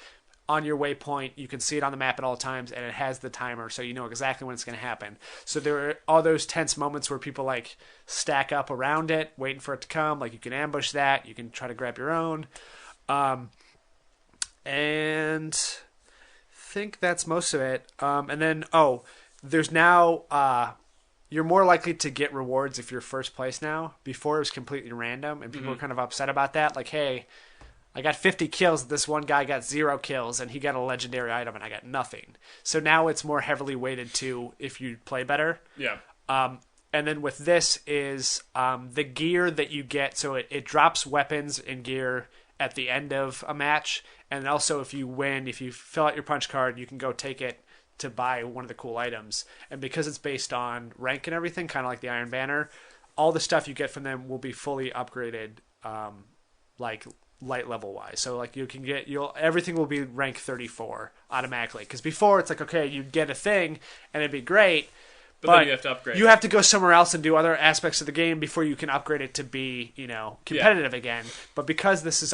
on your waypoint, you can see it on the map at all times, and it has the timer, so you know exactly when it's going to happen. So there are all those tense moments where people like stack up around it, waiting for it to come. Like you can ambush that, you can try to grab your own, and I think that's most of it. And then there's now you're more likely to get rewards if you're first place now. Before it was completely random, and people were kind of upset about that. Like, hey, I got 50 kills. This one guy got 0 kills, and he got a legendary item, and I got nothing. So now it's more heavily weighted to if you play better. Yeah. And then with this is the gear that you get. So it drops weapons and gear at the end of a match. And also if you win, if you fill out your punch card, you can go take it to buy one of the cool items. And because it's based on rank and everything, kind of like the Iron Banner, all the stuff you get from them will be fully upgraded, like light level wise. So like you can get everything will be rank 34 automatically, because before it's like, okay, you'd get a thing and it'd be great, but then you have to upgrade you have to go somewhere else and do other aspects of the game before you can upgrade it to be competitive again. But because this is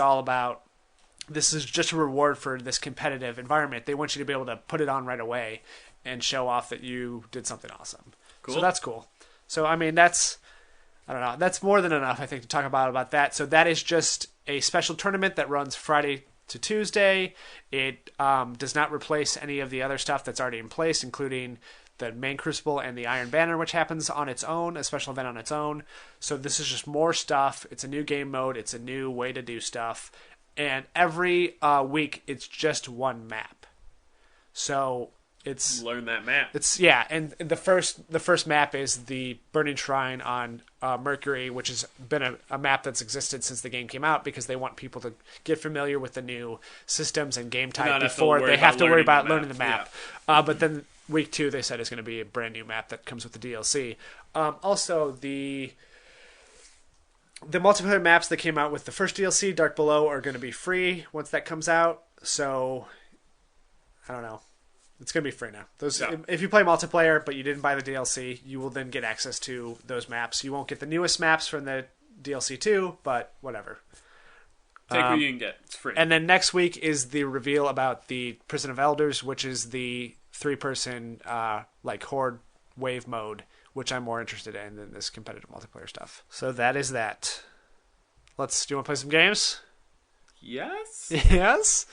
just a reward for this competitive environment, they want you to be able to put it on right away and show off that you did something awesome. Cool. So that's cool. So I mean that's more than enough, I think, to talk about that. So that is just a special tournament that runs Friday to Tuesday. It does not replace any of the other stuff that's already in place, including the main Crucible and the Iron Banner, which happens on its own, a special event on its own. So this is just more stuff. It's a new game mode. It's a new way to do stuff. And every week, it's just one map. So it's learn that map. And the first map is the Burning Shrine on Mercury, which has been a map that's existed since the game came out, because they want people to get familiar with the new systems and game type before they have to worry about learning the map. Yeah. But then week 2, they said, is going to be a brand new map that comes with the DLC. Also, the multiplayer maps that came out with the first DLC, Dark Below, are going to be free once that comes out. So I don't know. It's going to be free now. Those, Yeah. if you play multiplayer, but you didn't buy the DLC, you will then get access to those maps. You won't get the newest maps from the DLC 2, but whatever. Take what you can get. It's free. And then next week is the reveal about the Prison of Elders, which is the 3-person like horde wave mode, which I'm more interested in than this competitive multiplayer stuff. So that is that. Do you want to play some games? Yes? Yes.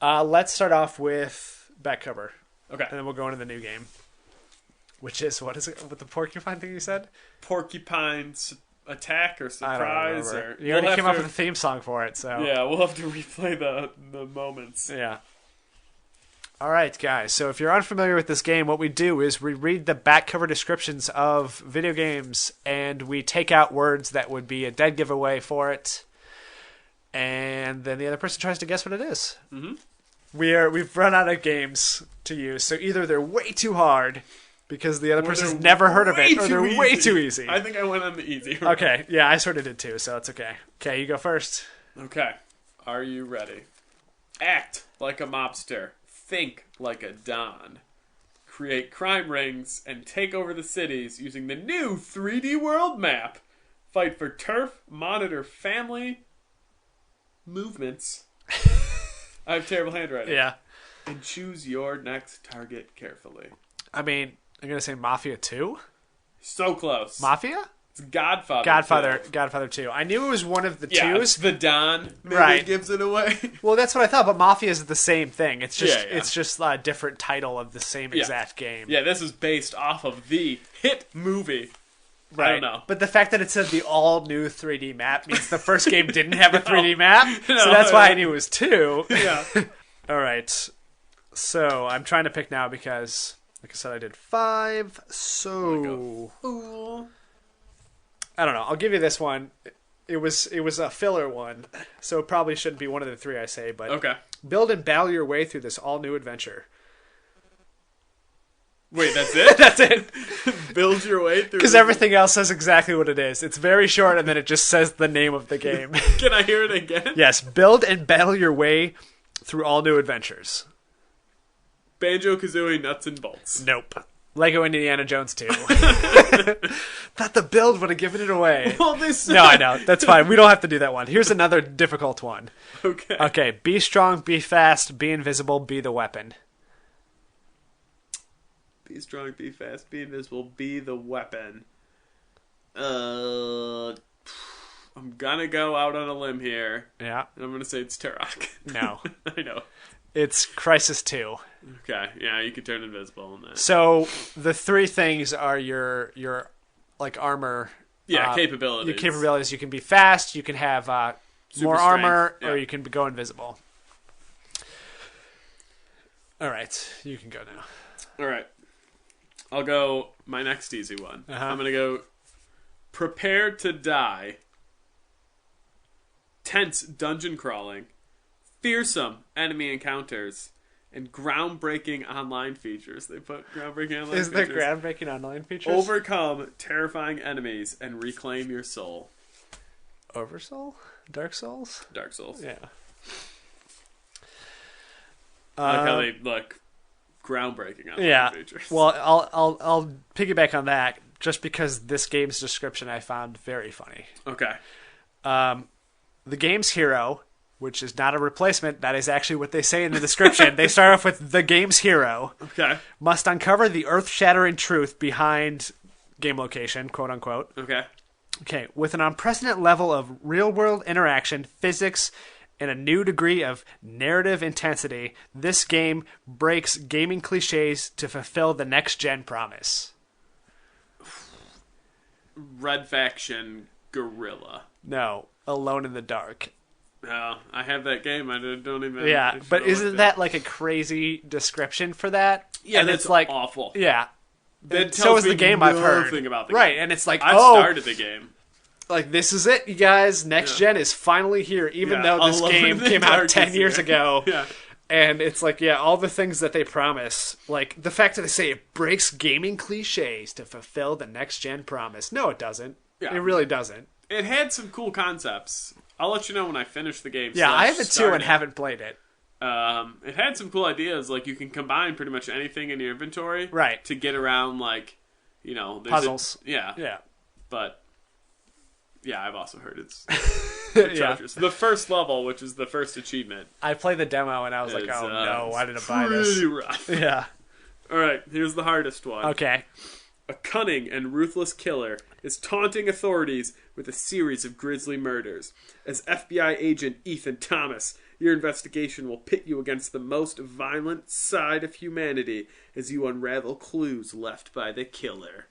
Let's start off with back cover. Okay. And then we'll go into the new game. Which is, what is it? With the porcupine thing you said? Porcupine's attack or I don't surprise. remember. Or You already came up with a theme song for it, so. Yeah, we'll have to replay the moments. Yeah. All right, guys. So if you're unfamiliar with this game, what we do is we read the back cover descriptions of video games, and we take out words that would be a dead giveaway for it, and then the other person tries to guess what it is. Mm-hmm. We've run out of games to use, so either they're way too hard because the other Or person's they're never heard of way it, or they're too way easy. too easy. I think I went on the easy route. Okay, yeah, I sort of did too, so it's okay. Okay, you go first. Okay. Are you ready? Act like a mobster. Think like a Don. Create crime rings and take over the cities using the new 3D world map. Fight for turf, monitor family movements. I have terrible handwriting. Yeah. And choose your next target carefully. I mean, I'm going to say Mafia 2? So close. Mafia? It's Godfather. Godfather 2. I knew it was one of the Yeah, twos. it's the Don maybe Right. gives it away. Well, that's what I thought, but Mafia is the same thing. It's just Yeah. it's just a different title of the same exact game. Yeah, this is based off of the hit movie. Right. I don't know. But the fact that it said the all new 3D map means the first game didn't have a 3D map. No. So that's why I knew it was 2. Yeah. All right. So I'm trying to pick now because, like I said, I did 5. So Ooh. I don't know. I'll give you this one. It was a filler one, so it probably shouldn't be one of the 3 I say. But Okay. build and battle your way through this all new adventure. Wait, that's it? That's it. Build your way through. Because everything else says exactly what it is. It's very short, and then it just says the name of the game. Can I hear it again? Yes, build and battle your way through all new adventures. Banjo-Kazooie nuts and bolts. Nope. Lego Indiana Jones 2. Thought the build would have given it away. Well, this. No, I know. That's fine. We don't have to do that one. Here's another difficult one. Okay. Okay, be strong, be fast, be invisible, be the weapon. Be strong, be fast, be invisible, be the weapon. I'm gonna go out on a limb here, Yeah. and I'm gonna say it's Turok. No. I know. It's Crisis 2. Okay, yeah, you can turn invisible in that. So the 3 things are your like armor. Yeah, capabilities. Your capabilities. You can be fast. You can have more Super armor, strength, yeah. or you can go invisible. All right, you can go now. All right. I'll go my next easy one. Uh-huh. I'm going to go prepare to die, tense dungeon crawling, fearsome enemy encounters, and groundbreaking online features. They put groundbreaking online Is there features. groundbreaking online features? Overcome terrifying enemies and reclaim your soul. Oversoul? Dark Souls? Dark Souls. Yeah. I like how they look groundbreaking online Yeah. features. Well, I'll piggyback on that just because this game's description I found very funny. Okay. The game's hero, which is not a replacement, that is actually what they say in the description. They start off with the game's hero Okay. must uncover the earth-shattering truth behind game location, quote unquote. Okay. Okay, with an unprecedented level of real-world interaction, physics, and a new degree of narrative intensity, this game breaks gaming cliches to fulfill the next-gen promise. Red Faction Gorilla. No, Alone in the Dark. Oh, I have that game. I don't even. I Yeah, should've but looked isn't at that like a crazy description for that? Yeah, and that's it's like awful. Yeah, That so tells is the me game I've heard. nothing about the right, game. and it's like, I've oh, started the game. like this is it, you guys. Next gen is finally here, even Yeah, though this Alone game in the came Dark out 10 is years here. ago. Yeah. And it's like, yeah, all the things that they promise, like the fact that they say it breaks gaming cliches to fulfill the next gen promise. No, it doesn't. Yeah. It really doesn't. It had some cool concepts. I'll let you know when I finish the game. Yeah, / I have it too start and haven't played it. It had some cool ideas. Like, you can combine pretty much anything in your inventory, Right. to get around, like, there's Puzzles. yeah. But yeah, I've also heard it's Yeah. treasures. The first level, which is the first achievement, I played the demo and I was like, is, oh no, why did I buy pretty this? rough. Yeah. All right, here's the hardest one. Okay. A cunning and ruthless killer is taunting authorities with a series of grisly murders. As FBI agent Ethan Thomas, your investigation will pit you against the most violent side of humanity as you unravel clues left by the killer.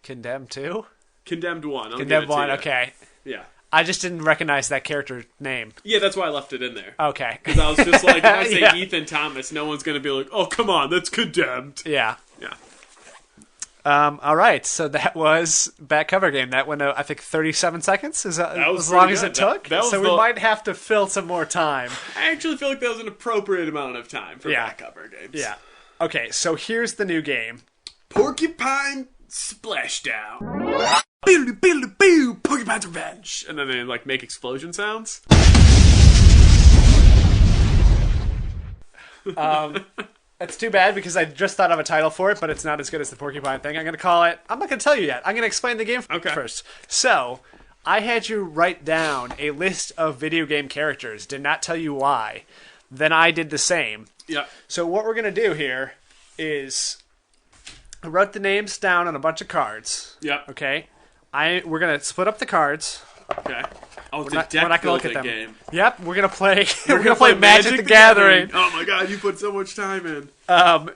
Condemned 2? Condemned 1. I'll Condemned give it to 1, you. okay. Yeah. I just didn't recognize that character name. Yeah, that's why I left it in there. Okay. Because I was just like, when I say Yeah. Ethan Thomas, no one's going to be like, oh, come on, that's Condemned. Yeah. Yeah. All right, so that was Back Cover Game. That went, I think, 37 seconds? Is that was as long pretty as good. it took? That was so we might have to fill some more time. I actually feel like that was an appropriate amount of time for Yeah. back cover games. Yeah. Okay, so here's the new game. Porcupine Splashdown. Porcupine's Revenge. And then they like make explosion sounds. It's too bad because I just thought of a title for it, but it's not as good as the Porcupine thing. I'm going to call it... I'm not going to tell you yet. I'm going to explain the game first. So, I had you write down a list of video game characters. Did not tell you why. Then I did the same. Yeah. So what we're going to do here is... I wrote the names down on a bunch of cards. Yep. Okay? We're going to split up the cards. Okay. Oh, it's We're a not deck going to look at building them. game. Yep, we're going to play... we're going to play Magic the Gathering. Oh my god, you put so much time in.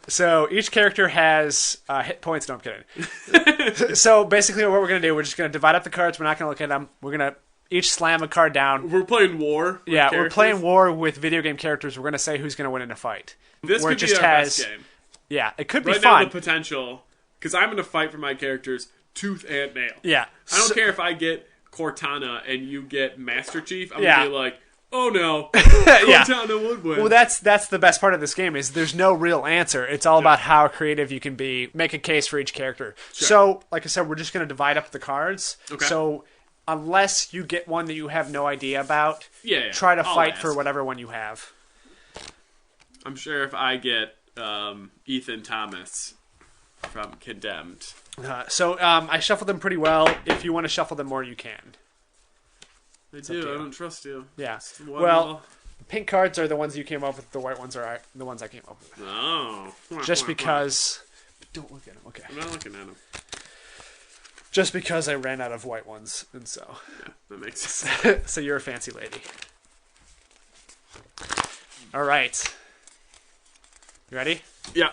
So each character has hit points. No, I'm kidding. So basically what we're going to do, we're just going to divide up the cards. We're not going to look at them. We're going to each slam a card down. We're playing war. Yeah, we're playing war with video game characters. We're going to say who's going to win in a fight. This Where could it just be our has- best game. Yeah, it could be Right now, fun. the potential, because I'm going to fight for my characters tooth and nail. Yeah. I don't care if I get Cortana and you get Master Chief. I'm Yeah. going to be like, oh no, Yeah. Cortana would win. Well, that's the best part of this game is there's no real answer. It's all about how creative you can be. Make a case for each character. Sure. So, like I said, we're just going to divide up the cards. Okay. So, unless you get one that you have no idea about, Yeah, try to I'll fight ask. for whatever one you have. I'm sure if I get Ethan Thomas from Condemned. I shuffled them pretty well. If you want to shuffle them more, you can. I up do. to I you. don't trust you. Yeah. It's one Well, level. pink cards are the ones you came up with. The white ones are the ones I came up with. Oh. Just because... Don't look at them. Okay. I'm not looking at him. Just because I ran out of white ones, and so... Yeah, that makes sense. So you're a fancy lady. All right. You ready? Yeah.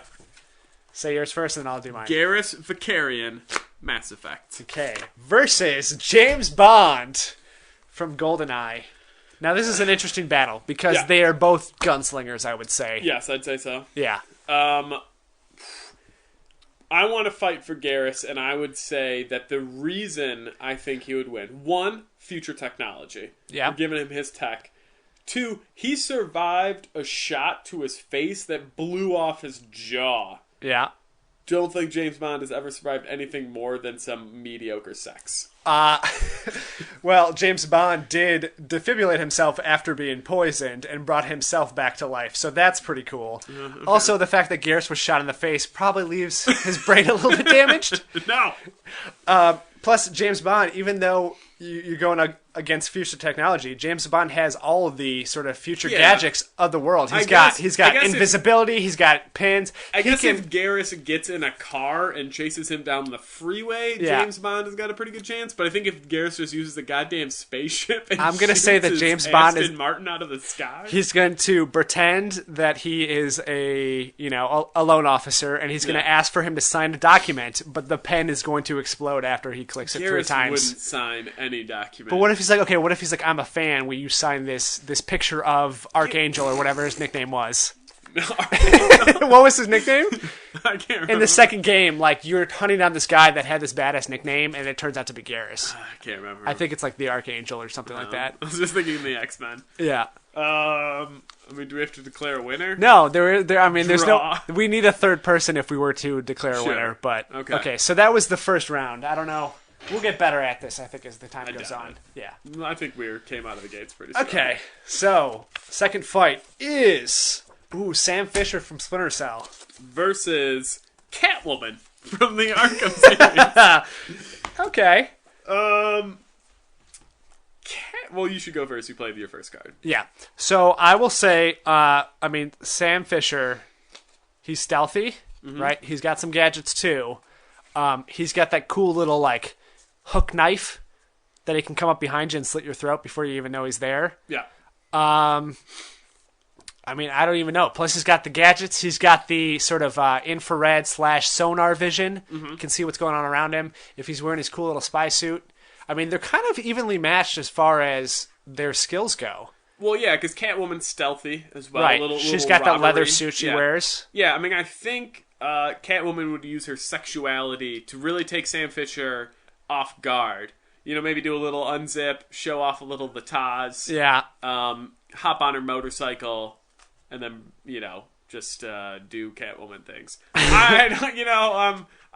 Say yours first, and then I'll do mine. Garrus Vicarian, Mass Effect. Okay. Versus James Bond from GoldenEye. Now, this is an interesting battle, because Yeah. they are both gunslingers, I would say. Yes, I'd say so. Yeah. I want to fight for Garrus, and I would say that the reason I think he would win, one, future technology. Yeah. We're giving him his tech. Two, he survived a shot to his face that blew off his jaw. Yeah. Don't think James Bond has ever survived anything more than some mediocre sex. Well, James Bond did defibrillate himself after being poisoned and brought himself back to life, so that's pretty cool. Okay. Also, the fact that Garrus was shot in the face probably leaves his brain a little bit damaged. No! Plus, James Bond, even though you're going against future technology, James Bond has all of the sort of future gadgets of the world. He's got invisibility. He's got pins. I guess if Garrus gets in a car and chases him down the freeway, James Bond has got a pretty good chance. But I think if Garrus just uses the goddamn spaceship and I'm gonna say that shoots James his Bond Aston is Martin out of the sky. He's going to pretend that he is a loan officer, and he's going to ask for him to sign a document, but the pen is going to explode after he clicks it 3 Garrus times. wouldn't sign any document. But what if he's like, okay, what if he's like, I'm a fan, will you sign this picture of Archangel or whatever his nickname was? What was his nickname? I can't remember. In the second game, like, you're hunting down this guy that had this badass nickname, and it turns out to be Garrus. I can't remember. I think it's like the Archangel or something like that. I was just thinking the X-Men. Yeah. I mean, do we have to declare a winner? No, there's no. Draw. We need a third person if we were to declare a Sure. winner. But Okay. so that was the first round. I don't know. We'll get better at this, I think, as the time goes doubt on. it. Yeah. I think we came out of the gates pretty strong. Okay, so second fight is Sam Fisher from Splinter Cell versus Catwoman from the Arkham series. Okay. Well, you should go first. You played your first card. Yeah. So I will say, Sam Fisher, he's stealthy, right? He's got some gadgets too. He's got that cool little like hook knife that he can come up behind you and slit your throat before you even know he's there. Yeah. I don't even know. Plus, he's got the gadgets. He's got the sort of infrared / sonar vision. You can see what's going on around him. If he's wearing his cool little spy suit. I mean, they're kind of evenly matched as far as their skills go. Well, yeah, because Catwoman's stealthy as well. Right. She's got that leather robbery. suit she wears. Yeah, I mean, I think Catwoman would use her sexuality to really take Sam Fisher off guard. You know, maybe do a little unzip, show off a little the Taz. Yeah. Hop on her motorcycle, and then, just do Catwoman things.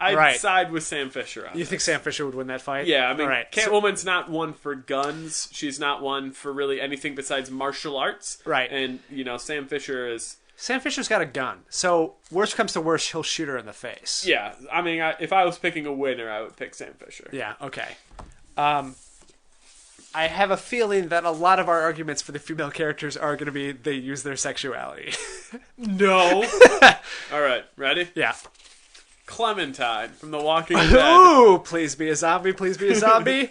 I'd side with Sam Fisher on You think Sam Fisher would win that fight? Yeah, I mean, right. Catwoman's not one for guns. She's not one for really anything besides martial arts. Right. And, Sam Fisher is... Sam Fisher's got a gun, so worst comes to worst, he'll shoot her in the face. Yeah, I mean, if I was picking a winner, I would pick Sam Fisher. Yeah, okay. I have a feeling that a lot of our arguments for the female characters are going to be they use their sexuality. No. All right, ready? Yeah. Clementine from The Walking Dead. Ooh, please be a zombie, please be a zombie.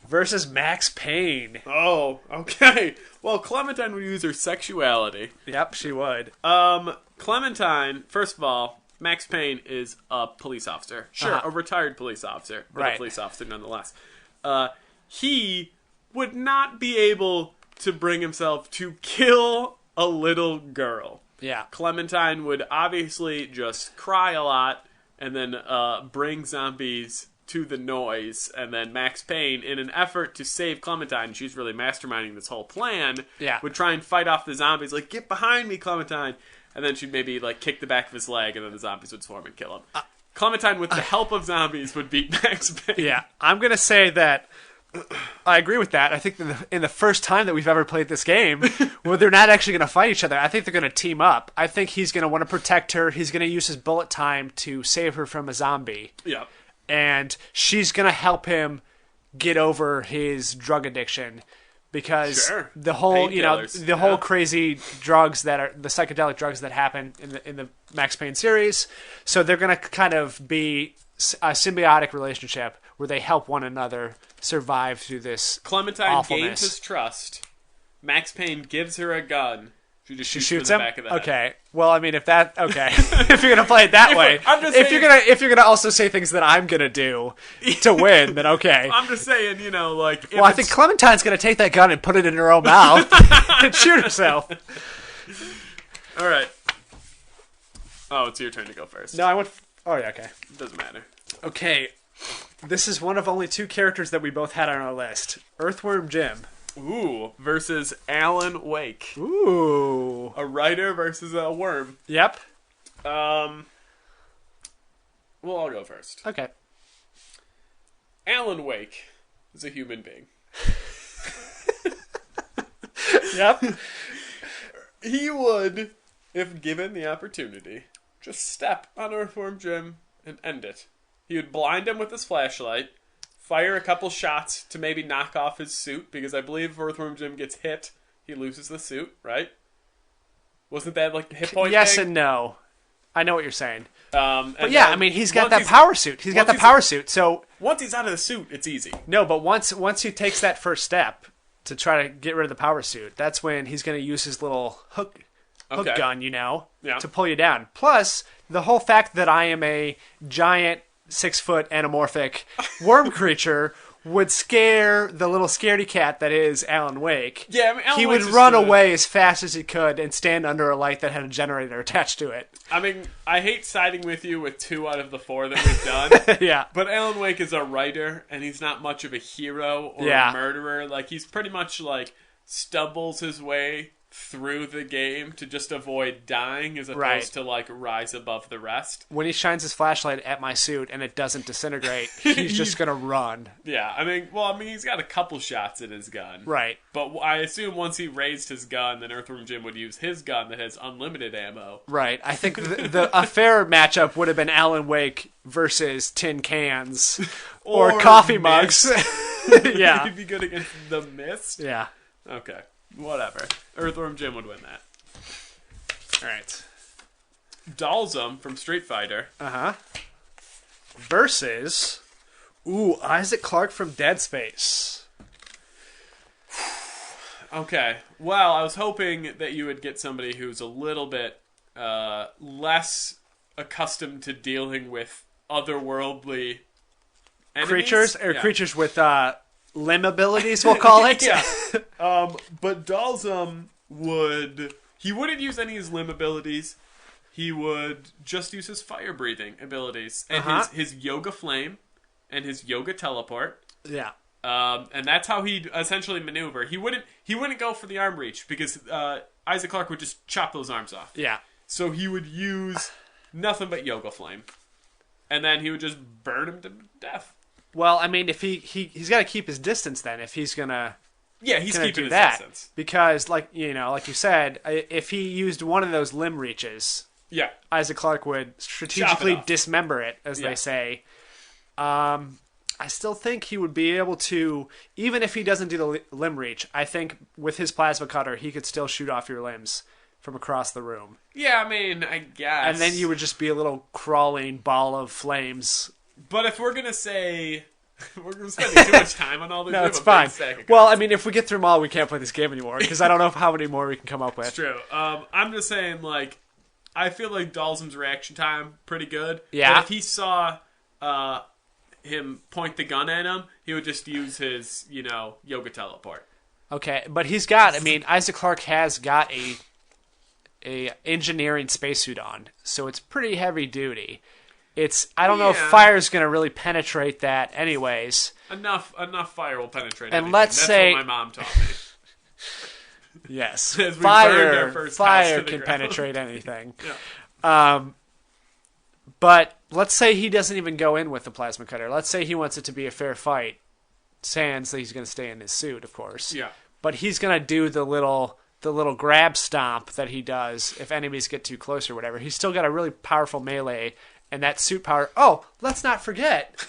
Versus Max Payne. Oh, okay. Well, Clementine would use her sexuality. Yep, she would. Clementine, first of all, Max Payne is a police officer. Sure, a retired police officer, but a police officer nonetheless. He would not be able to bring himself to kill a little girl. Yeah. Clementine would obviously just cry a lot and then bring zombies to the noise. And then Max Payne, in an effort to save Clementine, she's really masterminding this whole plan, would try and fight off the zombies. Like, get behind me, Clementine. And then she'd maybe like kick the back of his leg and then the zombies would swarm and kill him. Clementine, with the help of zombies, would beat Max Payne. Yeah, I'm going to say that I agree with that. I think that in the first time that we've ever played this game, where they're not actually going to fight each other, I think they're going to team up. I think he's going to want to protect her. He's going to use his bullet time to save her from a zombie. Yeah. And she's going to help him get over his drug addiction. Because the whole, whole crazy drugs that are the psychedelic drugs that happen in the Max Payne series. So they're going to kind of be a symbiotic relationship where they help one another survive through this Clementine awfulness. gains his trust. Max Payne gives her a gun. She just shoots him him. In the back of the head. Okay. Well, I mean, if you're gonna play it that way, if you're gonna also say things that I'm gonna do to win, then okay. I'm just saying, Well, I think Clementine's gonna take that gun and put it in her own mouth and shoot herself. All right. Oh, it's your turn to go first. No, I went. Oh yeah, okay. Doesn't matter. Okay. This is one of only two characters that we both had on our list. Earthworm Jim. Ooh, versus Alan Wake. Ooh. A writer versus a worm. Yep. Well, I'll go first. Okay. Alan Wake is a human being. Yep. He would, if given the opportunity, just step on Earthworm Jim and end it. He would blind him with his flashlight, fire a couple shots to maybe knock off his suit, because I believe if Earthworm Jim gets hit, he loses the suit, right? Wasn't that like the hit point Yes thing? and no. I know what you're saying. But yeah, I mean, he's got that power suit. He's got the power suit, so... Once he's out of the suit, it's easy. No, but once he takes that first step to try to get rid of the power suit, that's when he's going to use his little hook gun, to pull you down. Plus, the whole fact that I am a giant 6-foot anamorphic worm creature would scare the little scaredy cat that is Alan Wake. Yeah, I mean, he would run away as fast as he could and stand under a light that had a generator attached to it. I mean, I hate siding with you with 2 out of the 4 that we've done. Yeah. But Alan Wake is a writer, and he's not much of a hero or a murderer. Like, he's pretty much, like, stumbles his way through the game to just avoid dying as opposed to like rise above the rest. When he shines his flashlight at my suit and it doesn't disintegrate, he's just going to run. Yeah, he's got a couple shots in his gun. Right. But I assume once he raised his gun, then Earthworm Jim would use his gun that has unlimited ammo. Right. I think a fair matchup would have been Alan Wake versus tin cans or coffee mugs. Yeah. He'd be good against the Mist? Yeah. Okay. Whatever. Earthworm Jim would win that. All right. Dalsum from Street Fighter. Versus, Isaac Clarke from Dead Space. Okay. Well, I was hoping that you would get somebody who's a little bit less accustomed to dealing with otherworldly enemies. Creatures? Or creatures with limb abilities, we'll call it. Yeah. But Dalsum he wouldn't use any of his limb abilities. He would just use his fire breathing abilities and his yoga flame and his yoga teleport. Yeah. And that's how he'd essentially maneuver. He wouldn't go for the arm reach because Isaac Clarke would just chop those arms off. Yeah. So he would use nothing but yoga flame, and then he would just burn him to death. Well, I mean, if he's got to keep his distance then. If he's gonna, he's keeping his that distance because, like you said, if he used one of those limb reaches, Isaac Clarke would strategically dismember it, as they say. I still think he would be able to, even if he doesn't do the limb reach. I think with his plasma cutter, he could still shoot off your limbs from across the room. Yeah, I guess. And then you would just be a little crawling ball of flames. But if we're going to say... We're spending too much time on all this. No, it's fine. Well, if we get through them all, we can't play this game anymore, because I don't know how many more we can come up with. It's true. I'm just saying, I feel like Dalsum's reaction time, pretty good. Yeah. But if he saw him point the gun at him, he would just use his, yoga teleport. Okay, but he's got, Isaac Clarke has got a engineering spacesuit on, so it's pretty heavy duty. I don't know if fire's going to really penetrate that anyways. Enough fire will penetrate and anything. That's what my mom taught me. Yes. Fire can penetrate anything. Yeah. But let's say he doesn't even go in with the plasma cutter. Let's say he wants it to be a fair fight. Sans that he's going to stay in his suit, of course. Yeah. But he's going to do the little grab stomp that he does if enemies get too close or whatever. He's still got a really powerful melee. And that suit power... Oh, let's not forget.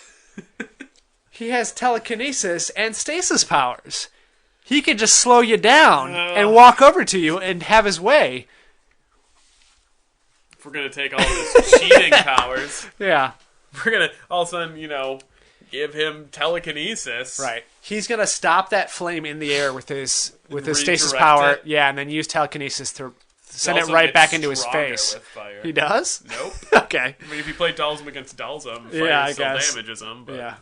He has telekinesis and stasis powers. He can just slow you down and walk over to you and have his way. If we're going to take all his cheating powers... Yeah. We're going to, all of a sudden, give him telekinesis. Right. He's going to stop that flame in the air with his stasis power. Yeah, and then use telekinesis to... Send it right back into his face. He does? Nope. Okay. If you play Dalsum against Dalsum, fire still damages him. But... Yeah.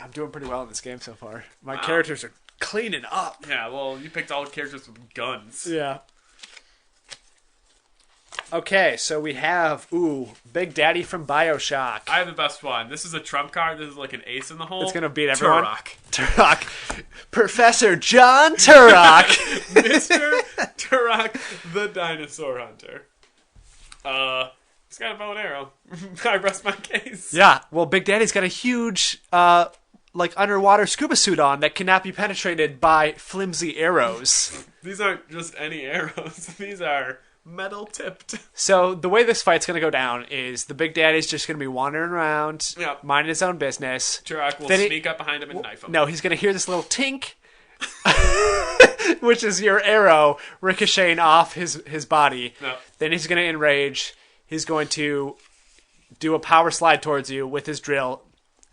I'm doing pretty well in this game so far. My characters are cleaning up. Yeah, well, you picked all the characters with guns. Yeah. Okay, so we have, Big Daddy from BioShock. I have the best one. This is a trump card. This is like an ace in the hole. It's going to beat everyone. Turok. Professor John Turok. Mr. Turok, the dinosaur hunter. He's got a bow and arrow. I rest my case. Yeah, well, Big Daddy's got a huge, underwater scuba suit on that cannot be penetrated by flimsy arrows. These aren't just any arrows. These are... metal tipped. So the way this fight's going to go down is the Big Daddy's just going to be wandering around, minding his own business. Turok will sneak up behind him and knife him. No, he's going to hear this little tink, which is your arrow ricocheting off his body. No. Then he's going to enrage. He's going to do a power slide towards you with his drill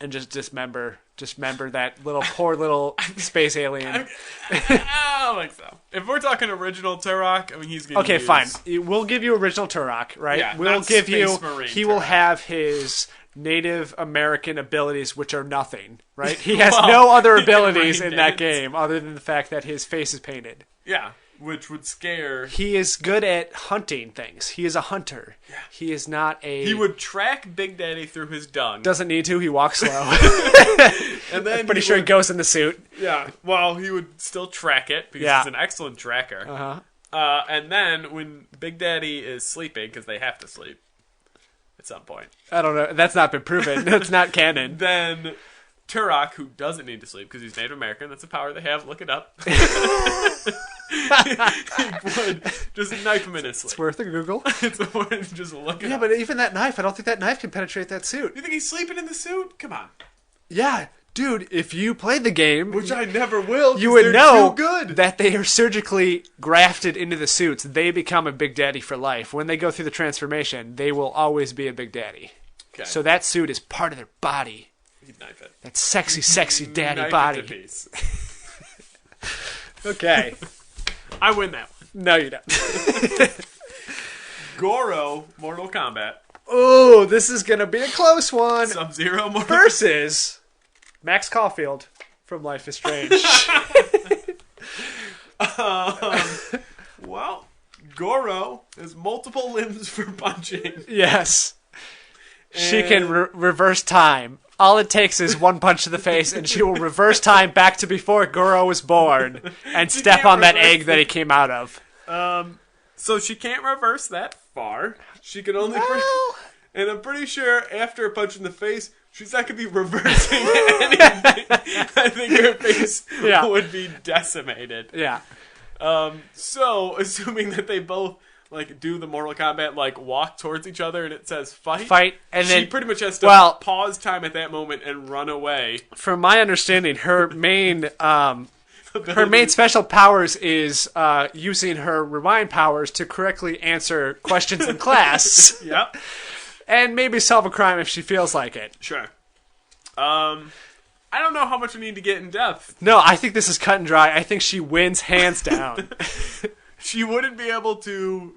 and just dismember that poor little space alien. I don't think so. If we're talking original Turok, he's going to fine. We'll give you original Turok, right? Yeah, we'll give you... Marine he Turok. will have his Native American abilities, which are nothing, right? He has no other abilities in that game other than the fact that his face is painted. Yeah. which would scare. He is good at hunting things. He is a hunter. Yeah. He is not a... He would track Big Daddy through his dung. Doesn't need to. He walks slow. And then I'm pretty sure he goes in the suit. Yeah. Well, he would still track it because he's an excellent tracker. Uh-huh. And then when Big Daddy is sleeping, because they have to sleep at some point. I don't know. That's not been proven. That's not canon. Then Turok, who doesn't need to sleep because he's Native American, that's a power they have, look it up. He would just knife him in his sleep. It's worth a Google. It's worth just look it up. Yeah, but even that knife, I don't think that knife can penetrate that suit. You think he's sleeping in the suit? Come on. Yeah, dude, if you played the game... Which I never will, you would know too good. that they are surgically grafted into the suits. They become a Big Daddy for life. When they go through the transformation, they will always be a Big Daddy. Okay. So that suit is part of their body. He'd knife it. That sexy, sexy daddy Knife body. it to piece. Okay. I win that one. No, you don't. Goro, Mortal Kombat. Oh, this is going to be a close one. Sub-Zero Mortal Versus Max Caulfield from Life is Strange. Well, Goro has multiple limbs for punching. Yes. She can reverse time. All it takes is one punch to the face, and she will reverse time back to before Goro was born and step on that egg that he came out of. So she can't reverse that far. She can only... and I'm pretty sure after a punch in the face, she's not going to be reversing anything. I think her face would be decimated. Yeah. So, assuming that they both... do the Mortal Kombat, walk towards each other and it says fight. Fight, and she then... pretty much has to pause time at that moment and run away. From my understanding, her main special powers is using her rewind powers to correctly answer questions in class. Yep. And maybe solve a crime if she feels like it. Sure. I don't know how much we need to get in depth. No, I think this is cut and dry. I think she wins hands down. She wouldn't be able to...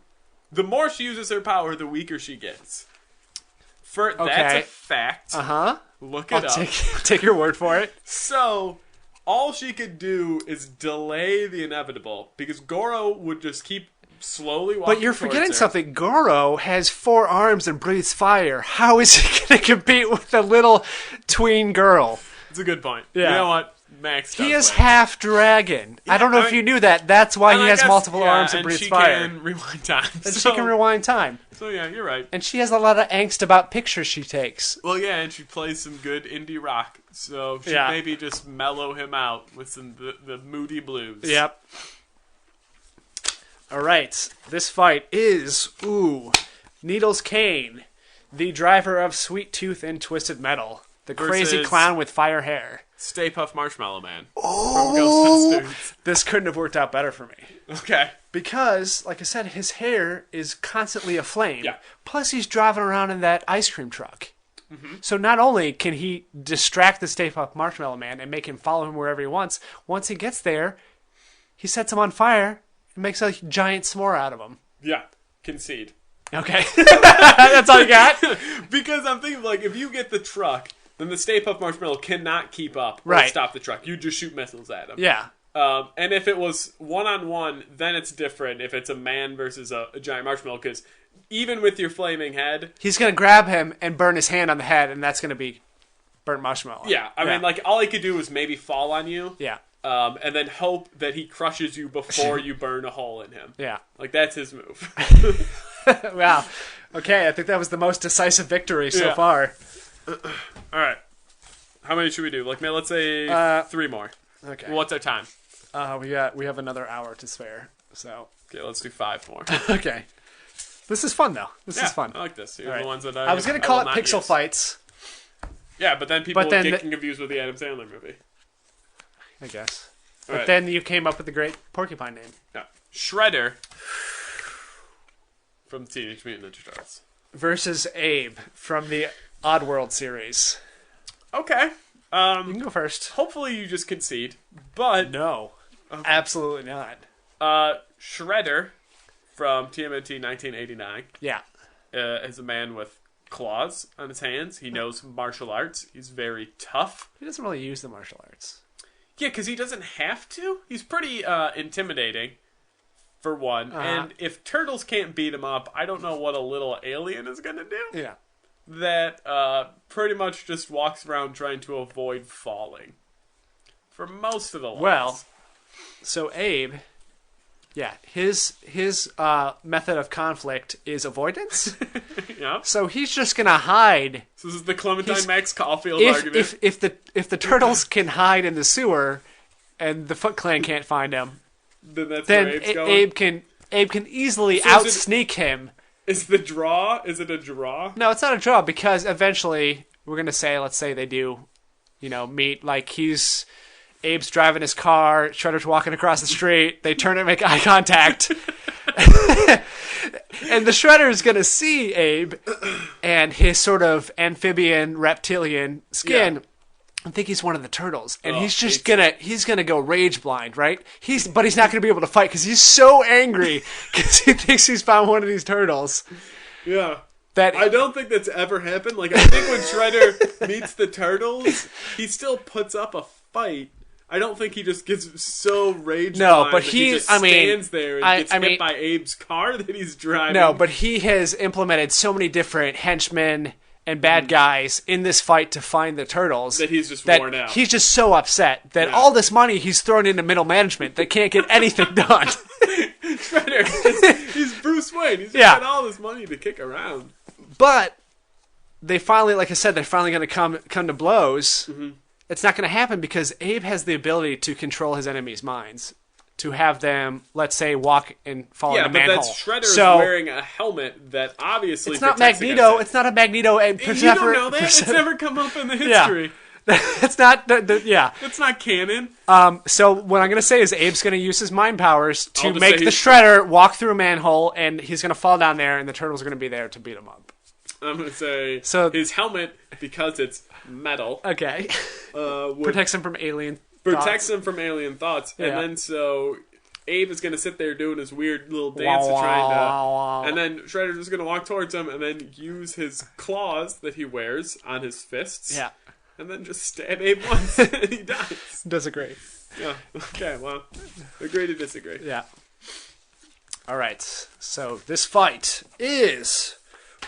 The more she uses her power, the weaker she gets. That's a fact. Uh-huh. Look it up. Take your word for it. So, all she could do is delay the inevitable. Because Goro would just keep slowly walking. But you're forgetting something. Goro has 4 arms and breathes fire. How is he going to compete with a little tween girl? It's a good point. Yeah. You know what? Max He is half dragon. Yeah, I don't know if you knew that. That's why he has multiple arms and breathes fire. And she can rewind time. And she can rewind time. So yeah, you're right. And she has a lot of angst about pictures she takes. Well, yeah, and she plays some good indie rock. So she maybe just mellow him out with some the moody blues. Yep. All right. This fight is, Needles Kane, the driver of Sweet Tooth and Twisted Metal. The crazy clown with fire hair. Stay Puft Marshmallow Man. Oh! From Ghostbusters. This couldn't have worked out better for me. Okay. Because, like I said, his hair is constantly aflame. Yeah. Plus, he's driving around in that ice cream truck. Mm-hmm. So not only can he distract the Stay Puft Marshmallow Man and make him follow him wherever he wants, once he gets there, he sets him on fire and makes a giant s'more out of him. Yeah. Concede. Okay. That's all you got? Because I'm thinking, if you get the truck... then the Stay Puft Marshmallow cannot keep up or stop the truck. You just shoot missiles at him. Yeah. And if it was one-on-one, then it's different if it's a man versus a giant marshmallow, because even with your flaming head... he's going to grab him and burn his hand on the head, and that's going to be burnt marshmallow. Yeah, I mean, all he could do was maybe fall on you. Yeah. And then hope that he crushes you before you burn a hole in him. Yeah. That's his move. Wow. Okay, I think that was the most decisive victory so far. All right. How many should we do? Let's say 3 more. Okay. Well, what's our time? We have another hour to spare. So. Okay, let's do 5 more. Okay. This is fun though. This is fun. I like this. You're right. the ones that I was going to call it Pixel Fights. Yeah, but then people get confused with the Adam Sandler movie. I guess. All but then you came up with the great Porcupine name. Yeah. Shredder from Teenage Mutant Ninja Turtles. Versus Abe from the Oddworld series. Okay. You can go first. Hopefully you just concede, but... No. Okay. Absolutely not. Shredder from TMNT 1989. Yeah. Is a man with claws on his hands. He knows martial arts. He's very tough. He doesn't really use the martial arts. Yeah, because he doesn't have to. He's pretty intimidating. for one. And if turtles can't beat him up, I don't know what a little alien is going to do. Yeah. That pretty much just walks around trying to avoid falling for most of the levels. Well, so Abe, his method of conflict is avoidance. Yeah. So he's just gonna hide. So this is the Clementine Max Caulfield argument. If the turtles can hide in the sewer, and the Foot Clan can't find him, then that's where Abe's going? Abe can easily sneak him. Is the draw? Is it a draw? No, it's not a draw because eventually we're gonna say, let's say they do, meet. Like Abe's driving his car, Shredder's walking across the street. They turn and make eye contact, and the Shredder is gonna see Abe and his sort of amphibian reptilian skin. Yeah. I think he's one of the turtles, and he's just gonna go rage blind, right? But he's not gonna be able to fight because he's so angry because he thinks he's found one of these turtles. Yeah, that I don't think that's ever happened. Like I think when Shredder meets the turtles, he still puts up a fight. I don't think he just gets so rage blind but he just stands there and gets hit by Abe's car that he's driving. No, but he has implemented so many different henchmen and bad guys in this fight to find the turtles that he's just worn out. He's just so upset that all this money he's thrown into middle management that can't get anything done. Shredder, he's Bruce Wayne. He's got all this money to kick around. But they finally, like I said, they're finally going to come to blows. Mm-hmm. It's not going to happen because Abe has the ability to control his enemies' minds. To have them, let's say, walk and fall in a manhole. Yeah, but that's Shredder wearing a helmet that obviously it's not Magneto. It's not a Magneto. You don't know that? It's never come up in the history. It's not. It's not canon. So what I'm going to say is Abe's going to use his mind powers to make the Shredder walk through a manhole, and he's going to fall down there, and the turtles are going to be there to beat him up. I'm going to say his helmet, because it's metal. Okay. Protects him from alien thoughts. Yeah. And then so Abe is going to sit there doing his weird little dance and then Shredder's just going to walk towards him and then use his claws that he wears on his fists. Yeah. And then just stab Abe once and he dies. Does agree. Yeah. Okay, well, agree to disagree. Yeah. All right. So this fight is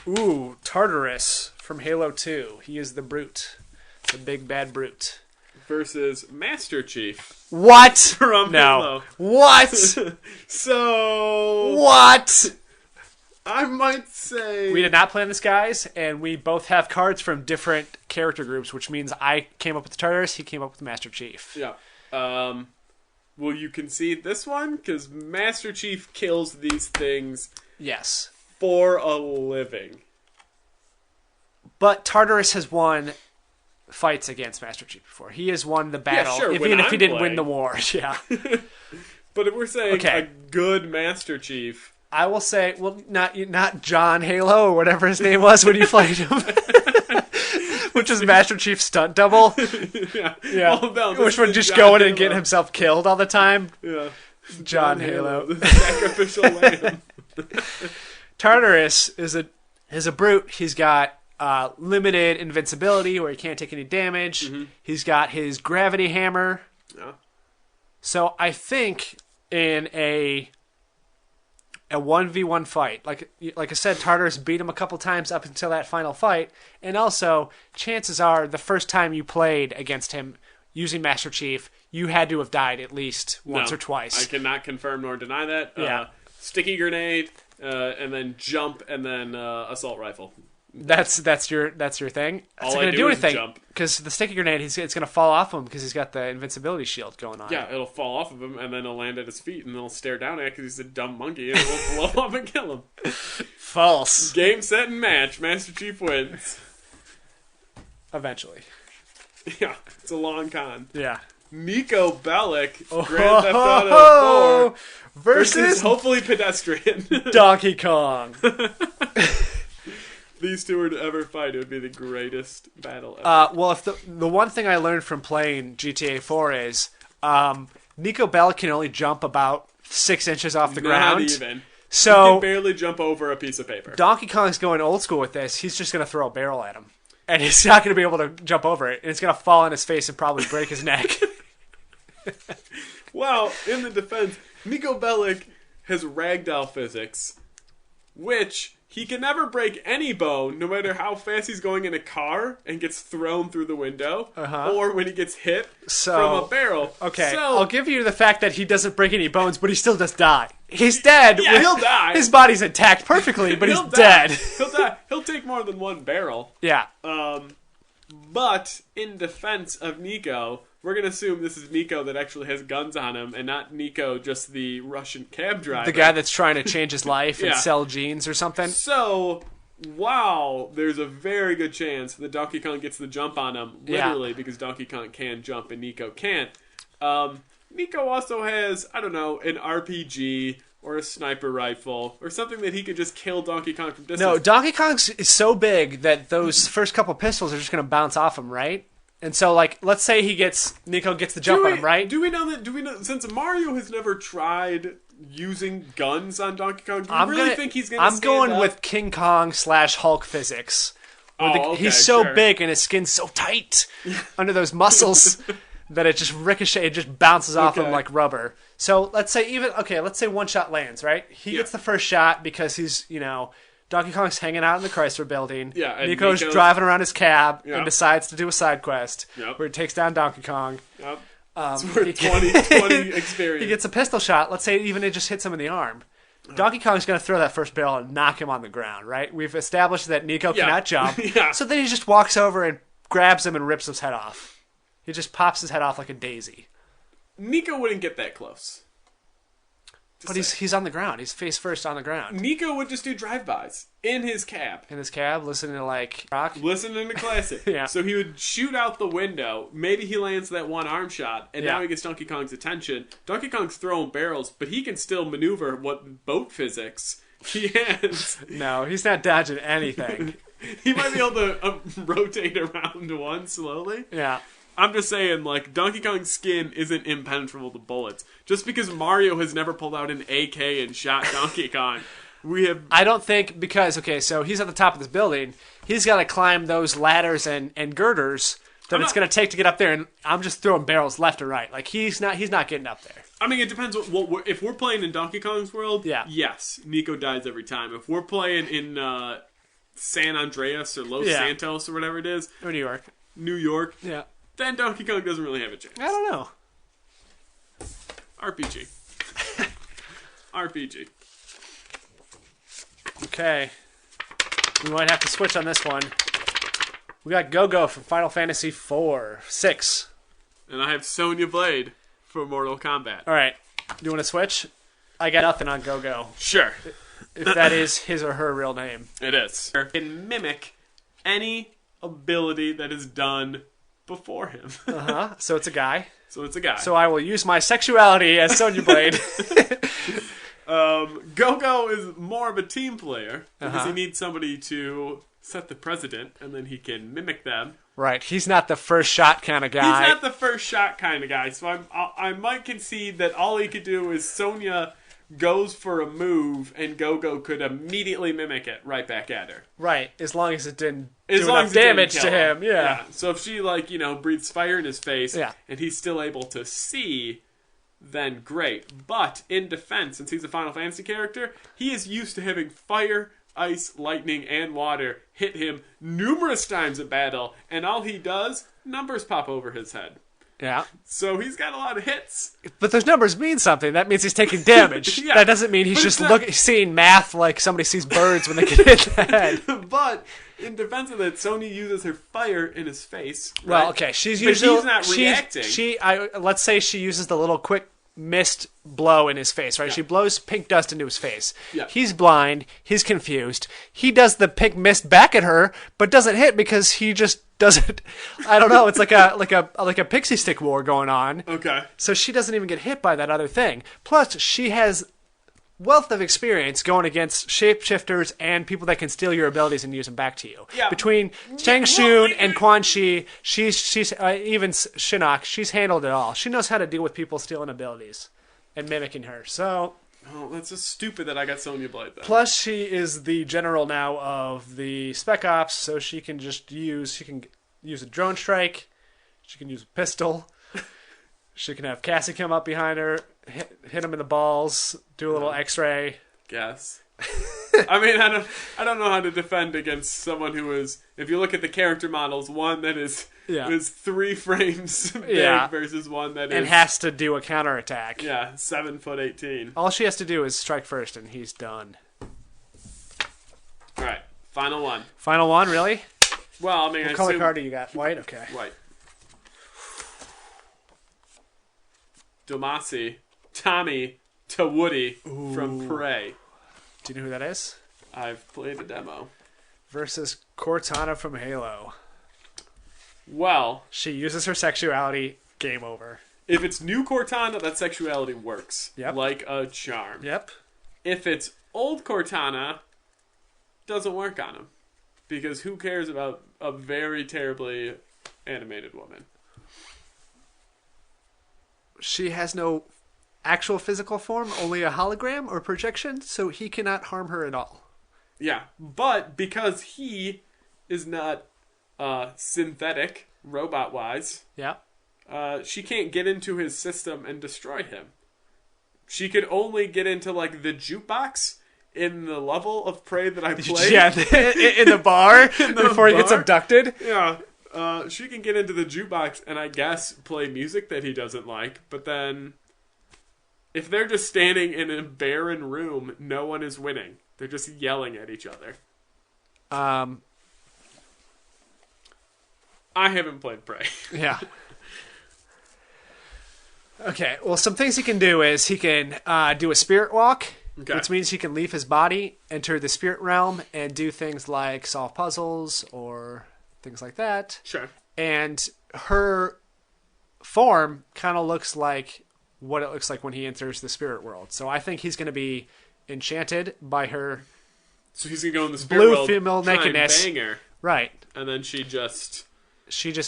Tartarus from Halo 2. He is the brute. The big bad brute. Versus Master Chief. What? From Halo. What? So... What? I might say... We did not plan this, guys, and we both have cards from different character groups, which means I came up with the Tartarus, he came up with Master Chief. Yeah. Will you concede this one? Because Master Chief kills these things... Yes. For a living. But Tartarus has won... fights against Master Chief before. He has won the battle, even if he didn't win the war. Yeah. But if we're saying a good Master Chief... I will say, well, not John Halo or whatever his name was when you played him. Which is Master Chief's stunt double. Yeah. Well, no, which would just go in and get himself killed all the time. Yeah. John Halo. The sacrificial lamb. Tartarus is a brute. He's got limited invincibility where he can't take any damage. Mm-hmm. He's got his gravity hammer. Yeah. So I think in a 1v1 fight, like I said, Tartarus beat him a couple times up until that final fight, and also chances are the first time you played against him using Master Chief, you had to have died at least once or twice. I cannot confirm nor deny that. Yeah. Sticky grenade, and then jump, and then assault rifle. That's your thing. It's not going to do anything because the sticky grenade, it's going to fall off him because he's got the invincibility shield going on. Yeah, it'll fall off of him and then it'll land at his feet and they'll stare down at it because he's a dumb monkey and it'll blow up and kill him. False. Game, set, and match. Master Chief wins. Eventually. Yeah, it's a long con. Yeah. Nico Bellic, Grand Theft Auto 4 versus hopefully Pedestrian Donkey Kong. These two were to ever fight, it would be the greatest battle ever. Well, if the one thing I learned from playing GTA 4 is Nico Bellic can only jump about 6 inches off the ground. Not even. So he can barely jump over a piece of paper. Donkey Kong's going old school with this. He's just going to throw a barrel at him. And he's not going to be able to jump over it. And it's going to fall on his face and probably break his neck. Well, in the defense, Nico Bellic has ragdoll physics, which he can never break any bone, no matter how fast he's going in a car and gets thrown through the window, or when he gets hit from a barrel. Okay, so, I'll give you the fact that he doesn't break any bones, but he still does die. He's dead. Yeah, he'll die. His body's intact perfectly, but he's die. dead. He'll die. He'll take more than one barrel. Yeah. But in defense of Nico, we're going to assume this is Nico that actually has guns on him and not Nico, just the Russian cab driver. The guy that's trying to change his life and Yeah. sell jeans or something. So, wow, there's a very good chance that Donkey Kong gets the jump on him, literally, because Donkey Kong can jump and Nico can't. Nico also has, I don't know, an RPG or a sniper rifle or something that he could just kill Donkey Kong from distance. No, Donkey Kong is so big that those first couple pistols are just going to bounce off him, right? And so, like, let's say Nico gets the jump on him, right? Do we know, since Mario has never tried using guns on Donkey Kong, do you really think he's going to I'm going with King Kong / Hulk physics. He's so big and his skin's so tight under those muscles that it just bounces off him like rubber. So let's say one shot lands, right? He gets the first shot because he's, Donkey Kong's hanging out in the Chrysler building. Yeah, and Nico's driving around his cab and decides to do a side quest where he takes down Donkey Kong. Yep. It's worth 20 experience. He gets a pistol shot. Let's say even it just hits him in the arm. Donkey Kong's going to throw that first barrel and knock him on the ground, right? We've established that Nico cannot jump. So then he just walks over and grabs him and rips his head off. He just pops his head off like a daisy. Nico wouldn't get that close. But he's on the ground. He's face first on the ground. Nico would just do drive-bys in his cab. Listening to, rock. Listening to classic. Yeah. So he would shoot out the window. Maybe he lands that one arm shot, and now he gets Donkey Kong's attention. Donkey Kong's throwing barrels, but he can still maneuver what boat physics he has. No, he's not dodging anything. He might be able to rotate around one slowly. Yeah. I'm just saying, Donkey Kong's skin isn't impenetrable to bullets. Just because Mario has never pulled out an AK and shot Donkey Kong, I don't think, because, so he's at the top of this building. He's got to climb those ladders and girders that it's going to take to get up there, and I'm just throwing barrels left and right. He's not getting up there. I mean, it depends. If we're playing in Donkey Kong's world, yes, Nico dies every time. If we're playing in San Andreas or Los Santos or whatever it is, or New York, yeah. Then Donkey Kong doesn't really have a chance. I don't know. RPG. RPG. Okay. We might have to switch on this one. We got Go-Go from Final Fantasy 6. And I have Sonya Blade for Mortal Kombat. All right. Do you want to switch? I got nothing on Go-Go. Sure. If that is his or her real name. It is. It can mimic any ability that is done before him. So it's a guy. So I will use my sexuality as Sonya Blade. Go-Go is more of a team player because he needs somebody to set the precedent, and then he can mimic them. Right. He's not the first shot kind of guy. He's not the first shot kind of guy. So I might concede that all he could do is Sonya goes for a move, and Go-Go could immediately mimic it right back at her. Right, as long as it didn't do enough damage to him. Yeah. So if she, breathes fire in his face, and he's still able to see, then great. But in defense, since he's a Final Fantasy character, he is used to having fire, ice, lightning, and water hit him numerous times in battle, and all he does, numbers pop over his head. Yeah. So he's got a lot of hits. But those numbers mean something. That means he's taking damage. That doesn't mean he's just seeing math like somebody sees birds when they get hit in the head. But in defense of that, Sonya uses her fire in his face. Right? Well, okay. He's not reacting. Let's say she uses the little quick mist blow in his face, right? Yeah. She blows pink dust into his face. Yeah. He's blind. He's confused. He does the pink mist back at her, but doesn't hit because he just doesn't. I don't know. It's like a pixie stick war going on. Okay. So she doesn't even get hit by that other thing. Plus, she has wealth of experience going against shapeshifters and people that can steal your abilities and use them back to you. Yeah. Between Chang Shun and Quan Chi, she's even Shinnok, she's handled it all. She knows how to deal with people stealing abilities and mimicking her. So, that's just stupid that I got Sonya Blade then. Plus, she is the general now of the Spec Ops, so she can use a drone strike. She can use a pistol. She can have Cassie come up behind her, hit him in the balls, do a little X-ray. Guess. I mean, I don't know how to defend against someone who is. If you look at the character models, one that is 3 frames big versus one that is, and has to do a counterattack. Yeah, 7'18". All she has to do is strike first, and he's done. All right, final one. Final one, really? Well, I mean, what color card do you got? White. Okay. White. Tommy to Woody from Prey. Do you know who that is? I've played the demo. Versus Cortana from Halo. Well, she uses her sexuality. Game over. If it's new Cortana, that sexuality works. Yep. Like a charm. Yep. If it's old Cortana, doesn't work on him. Because who cares about a very terribly animated woman? She has no actual physical form, only a hologram or projection, so he cannot harm her at all. Yeah, but because he is not synthetic, robot-wise, she can't get into his system and destroy him. She could only get into, like, the jukebox in the level of Prey that I played. Yeah, in the bar before he gets abducted. Yeah. She can get into the jukebox and I guess play music that he doesn't like, but then if they're just standing in a barren room, no one is winning. They're just yelling at each other. I haven't played Prey. Yeah. Okay, well, some things he can do is he can do a spirit walk, which means he can leave his body, enter the spirit realm, and do things like solve puzzles or things like that. Sure. And her form kind of looks like what it looks like when he enters the spirit world. So I think he's going to be enchanted by her. So he's going to go in the spirit world, female nakedness. Bang her. Right. And then she just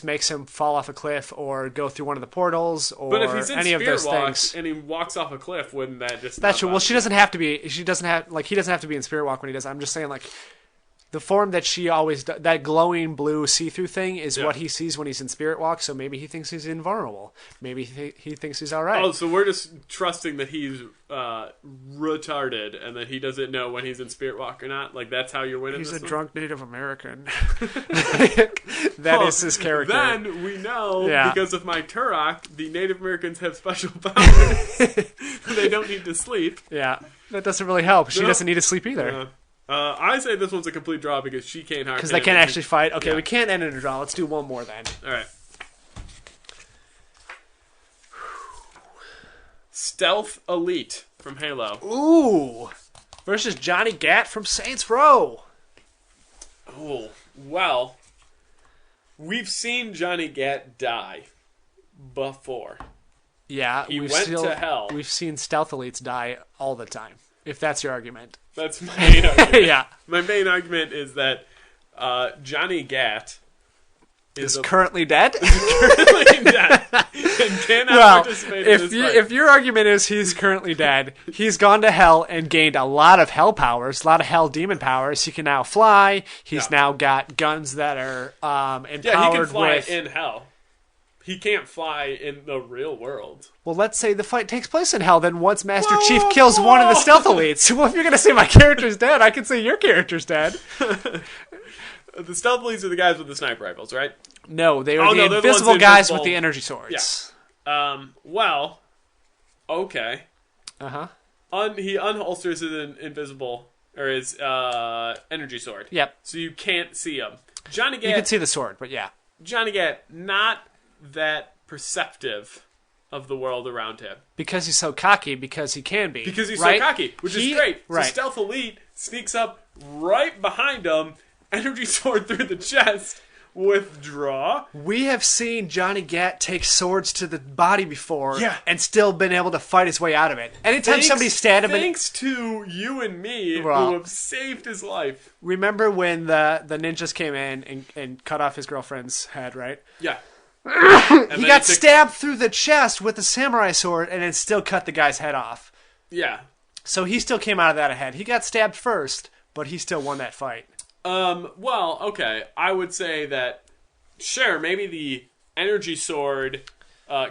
makes him fall off a cliff or go through one of the portals or but if he's in any of those things. And he walks off a cliff, wouldn't that just... That's true. Well, he doesn't have to be in Spirit Walk when he does. I'm just saying, like, the form that she always does, that glowing blue see-through thing is what he sees when he's in Spirit Walk, so maybe he thinks he's invulnerable. Maybe he thinks he's all right. Oh, so we're just trusting that he's retarded and that he doesn't know when he's in Spirit Walk or not? Like, that's how you're winning He's this a one? drunk Native American. That is his character. Then we know, because of my Turok, the Native Americans have special powers. They don't need to sleep. Yeah, that doesn't really help. She doesn't need to sleep either. I say this one's a complete draw because she can't harm. Because they can't actually fight. Okay, we can't end in a draw. Let's do one more then. All right. Stealth Elite from Halo. Ooh. Versus Johnny Gat from Saints Row. Oh, well, we've seen Johnny Gat die before. Yeah, he went to hell. We've seen Stealth Elites die all the time, if that's your argument. That's my main argument. Yeah. My main argument is that Johnny Gat is currently dead? Currently dead. And cannot participate in this fight. If your argument is he's currently dead, he's gone to hell and gained a lot of hell powers, a lot of hell demon powers. He can now fly. He's now got guns that are empowered with... Yeah, he can fly in hell. He can't fly in the real world. Well, let's say the fight takes place in hell. Then once Master Chief kills one of the Stealth Elites, well, if you're going to say my character's dead, I can say your character's dead. The Stealth Elites are the guys with the sniper rifles, right? No, they are the invisible guys with the energy swords. Yeah. Well, okay. Uh-huh. He unholsters his invisible, or his energy sword. Yep. So you can't see him. Johnny Gat... You can see the sword, but yeah. Johnny Gat, not that perceptive of the world around him. Because he's so cocky, because he can be. Because he's so cocky, which is great. Right. So Stealth Elite sneaks up right behind him, energy sword through the chest, withdraw. We have seen Johnny Gat take swords to the body before and still been able to fight his way out of it. Anytime somebody stabbed him... Thanks to you and me who have saved his life. Remember when the ninjas came in and cut off his girlfriend's head, right? Yeah. He got stabbed through the chest with a samurai sword and then still cut the guy's head off. Yeah. So he still came out of that ahead. He got stabbed first, but he still won that fight. Well, okay. I would say that, sure, maybe the energy sword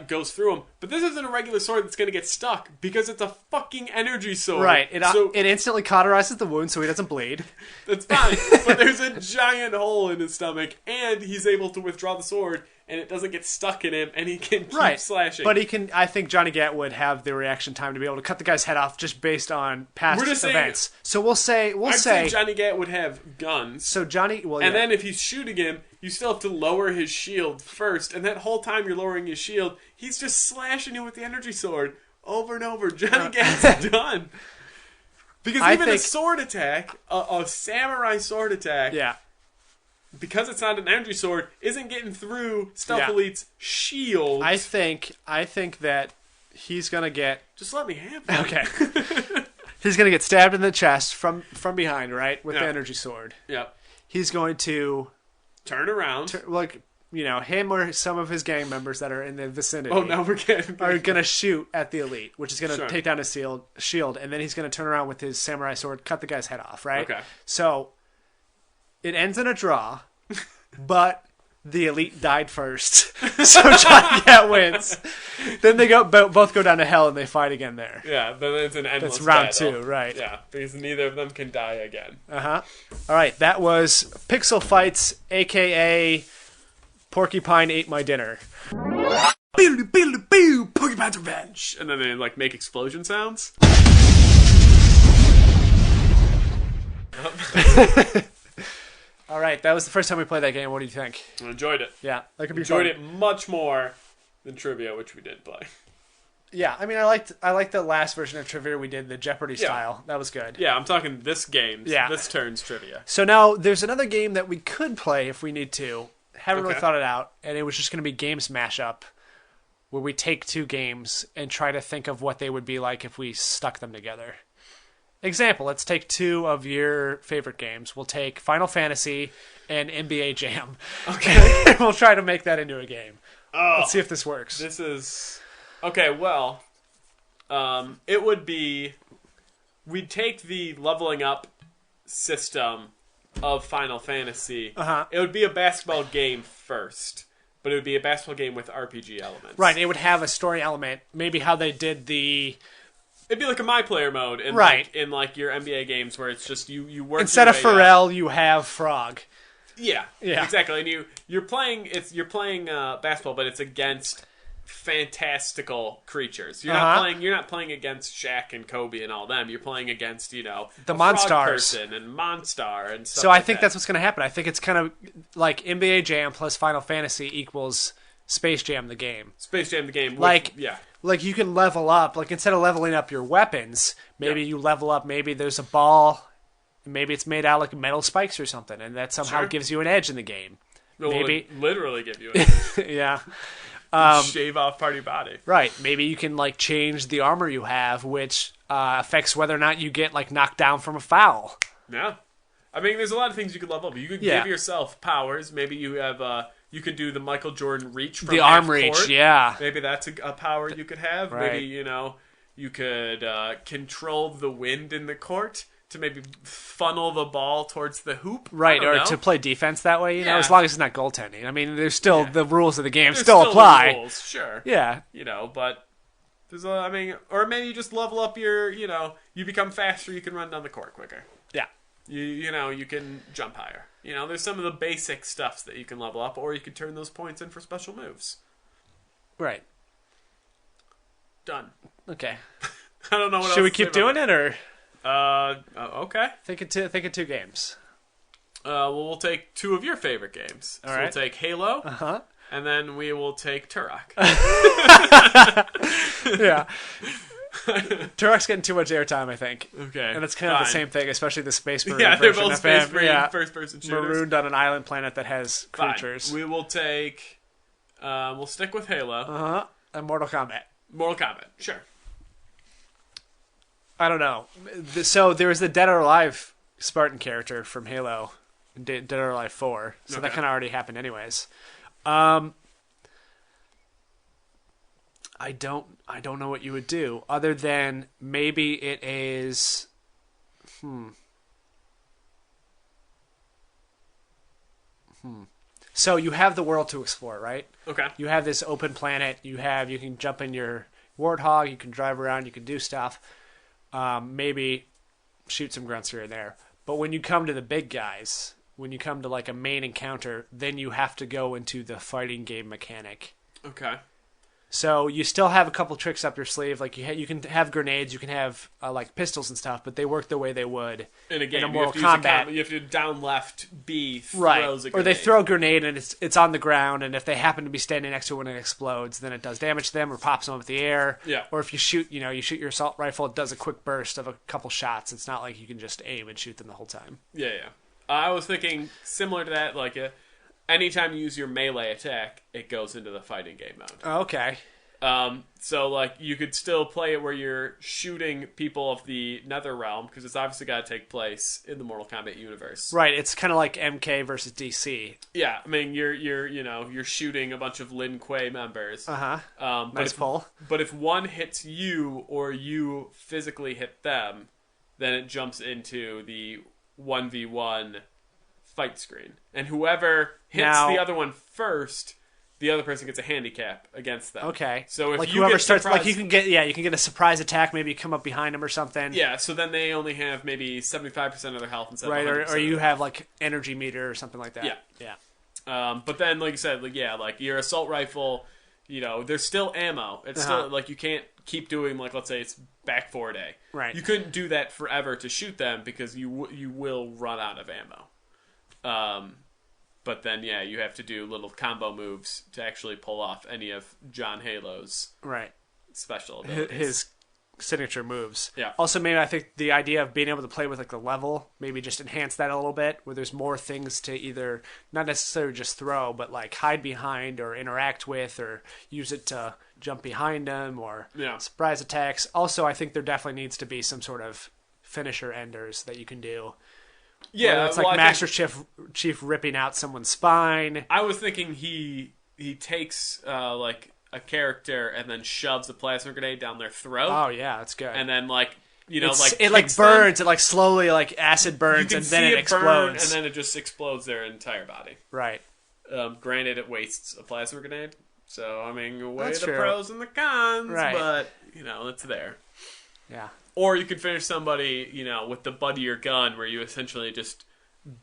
goes through him. But this isn't a regular sword that's going to get stuck because it's a fucking energy sword. Right. It instantly cauterizes the wound so he doesn't bleed. That's fine. But there's a giant hole in his stomach, and he's able to withdraw the sword, and it doesn't get stuck in him, and he can keep slashing. But he can. I think Johnny Gat would have the reaction time to be able to cut the guy's head off just based on past events. So we'll say Johnny Gat would have guns. So Johnny, then if he's shooting him, you still have to lower his shield first, and that whole time you're lowering his shield, he's just slashing you with the energy sword over and over. Johnny Gat's done. Because a sword attack, a samurai sword attack, because it's not an energy sword, isn't getting through Stealth Elite's shield. I think that he's gonna get. Just let me have it. Okay. He's gonna get stabbed in the chest from behind, right, with the energy sword. Yep. He's going to turn around, him or some of his gang members that are in the vicinity. Oh, now we're getting are gonna shoot at the elite, which is gonna take down his shield, and then he's gonna turn around with his samurai sword, cut the guy's head off. Right. Okay. So it ends in a draw, but the elite died first, so Johnny Gat wins. Then they both go down to hell and they fight again there. Yeah, but it's an endless. That's round battle. 2, right? Yeah, because neither of them can die again. All right, that was Pixel Fights, aka Porcupine Ate My Dinner. Porcupine's Revenge, and then they make explosion sounds. All right, that was the first time we played that game. What do you think? I enjoyed it. Yeah, that could be enjoyed fun. it much more than Trivia, which we did play. Yeah, I mean, I liked the last version of Trivia we did, the Jeopardy style. That was good. Yeah, I'm talking this game. This turn's Trivia. So now there's another game that we could play if we need to. Haven't really thought it out, and it was just going to be Games Mashup, where we take 2 games and try to think of what they would be like if we stuck them together. Example, let's take 2 of your favorite games. We'll take Final Fantasy and NBA Jam. Okay. We'll try to make that into a game. Oh, let's see if this works. This is... Okay, well, it would be... We'd take the leveling up system of Final Fantasy. It would be a basketball game first, but it would be a basketball game with RPG elements. Right, it would have a story element. Maybe how they did the... It'd be like a My Player mode in in your NBA games where it's just you work instead of Pharrell, you have Frog. Yeah, exactly. And you're playing basketball, but it's against fantastical creatures. You're not playing against Shaq and Kobe and all them. You're playing against the Monstars person and Monstar and stuff. So I think that's what's going to happen. I think it's kind of like NBA Jam plus Final Fantasy equals Space Jam the game. Space Jam the game. Like you can level up. Like instead of leveling up your weapons, maybe you level up. Maybe there's a ball. Maybe it's made out like metal spikes or something, and that somehow gives you an edge in the game. Maybe literally give you an edge. Yeah. Shave off part of your body. Right. Maybe you can change the armor you have, which affects whether or not you get knocked down from a foul. Yeah. I mean, there's a lot of things you could level up. You could give yourself powers. Maybe you have you could do the Michael Jordan reach from the arm reach. Court. Yeah. Maybe that's a power you could have. Right. Maybe you could control the wind in the court to maybe funnel the ball towards the hoop. Right, or to play defense that way, as long as it's not goaltending. I mean, there's still the rules of the game still apply. The rules, sure. Yeah. But there's or maybe you just level up your, you become faster, you can run down the court quicker. Yeah. You can jump higher. There's some of the basic stuffs that you can level up, or you can turn those points in for special moves. Right. Done. Okay. I don't know what else Should we keep doing it, or... okay. Think of 2 games. Well, we'll take 2 of your favorite games. All right. We'll take Halo, and then we will take Turok. Yeah. Turok's getting too much airtime, I think. Okay. And it's kind of the same thing, especially the Space Marine version. They're both Space Marine first-person shooters. Marooned on an island planet that has creatures. Fine. We will take... we'll stick with Halo. And Mortal Kombat. Mortal Kombat, sure. I don't know. So there was the Dead or Alive Spartan character from Halo, Dead or Alive 4. So that kind of already happened anyways. I don't know what you would do other than maybe it is. So you have the world to explore, right? Okay. You have this open planet. You can jump in your warthog. You can drive around. You can do stuff. Maybe shoot some grunts here and there. But when you come to the big guys, when you come to like a main encounter, then you have to go into the fighting game mechanic. Okay. So you still have a couple tricks up your sleeve. Like you can have grenades, you can have like pistols and stuff, but they work the way they would in a game. In a Mortal Kombat. You have to down left B throws right. a grenade. Or they throw a grenade and it's on the ground, and if they happen to be standing next to it when it explodes, then it does damage to them or pops them up in the air. Yeah. Or if you shoot your assault rifle, it does a quick burst of a couple shots. It's not like you can just aim and shoot them the whole time. Yeah. I was thinking similar to that, like anytime you use your melee attack, it goes into the fighting game mode. Oh, okay. So like you could still play it where you're shooting people of the Nether Realm, because it's obviously got to take place in the Mortal Kombat universe. Right, it's kind of like MK versus DC. Yeah, I mean you're shooting a bunch of Lin Kuei members. Nice pull. But if one hits you or you physically hit them, then it jumps into the 1v1 fight screen, and whoever hits the other one first, the other person gets a handicap against them. Okay. So if like you whoever get starts, surprised, like you can get a surprise attack. Maybe you come up behind them or something. Yeah. So then they only have maybe 75% of their health instead of 100%. Or you have like energy meter or something like that. Yeah. But then, like you said, like your assault rifle, there's still ammo. It's still like you can't keep doing like, let's say it's back 4-day. Right. You couldn't do that forever to shoot them because you will run out of ammo. But then, you have to do little combo moves to actually pull off any of John Halo's special abilities. His signature moves. Yeah. Also, maybe I think the idea of being able to play with like the level, maybe just enhance that a little bit, where there's more things to either not necessarily just throw, but like hide behind or interact with, or use it to jump behind them or surprise attacks. Also, I think there definitely needs to be some sort of finisher enders that you can do. Yeah, it's like Master Chief ripping out someone's spine. I was thinking he takes like a character and then shoves a plasma grenade down their throat. Oh yeah, that's good. And then it burns. It like slowly like acid burns and then it explodes. And then it just explodes their entire body. Right. Granted, it wastes a plasma grenade. So I mean, weigh the true. Pros and the cons. Right. But it's there. Yeah. Or you could finish somebody, with the butt of your gun, where you essentially just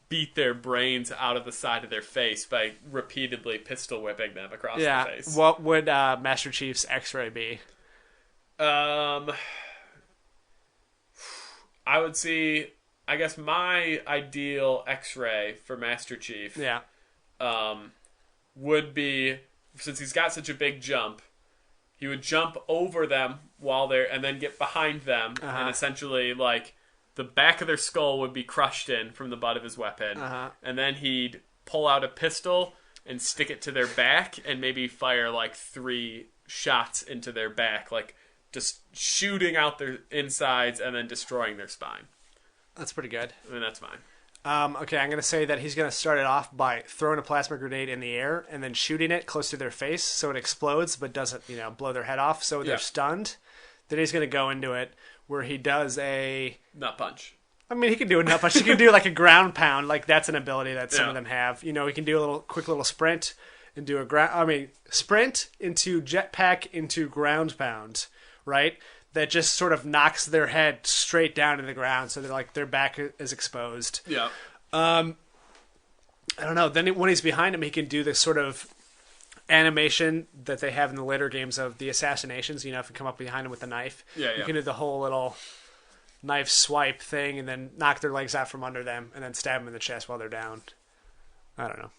beat their brains out of the side of their face by repeatedly pistol whipping them across the face. What would Master Chief's X-ray be? I would see. I guess my ideal X-ray for Master Chief, would be, since he's got such a big jump, he would jump over them while they're, and then get behind them, and essentially, like, the back of their skull would be crushed in from the butt of his weapon, and then he'd pull out a pistol and stick it to their back, and maybe fire, like, 3 shots into their back, like, just shooting out their insides and then destroying their spine. That's pretty good. I mean, that's mine. Okay, I'm going to say that he's going to start it off by throwing a plasma grenade in the air and then shooting it close to their face so it explodes but doesn't, blow their head off, so they're stunned. Then he's going to go into it where he does a... Nut punch. I mean, he can do a nut punch. He can do like a ground pound. Like, that's an ability that some of them have. He can do a quick little sprint and do sprint into jetpack into ground pound, right? That just sort of knocks their head straight down to the ground, so they're like their back is exposed. Yeah. I don't know. Then when he's behind him, he can do this sort of animation that they have in the later games of the assassinations. If you come up behind him with a knife, you can do the whole little knife swipe thing, and then knock their legs out from under them, and then stab them in the chest while they're down. I don't know.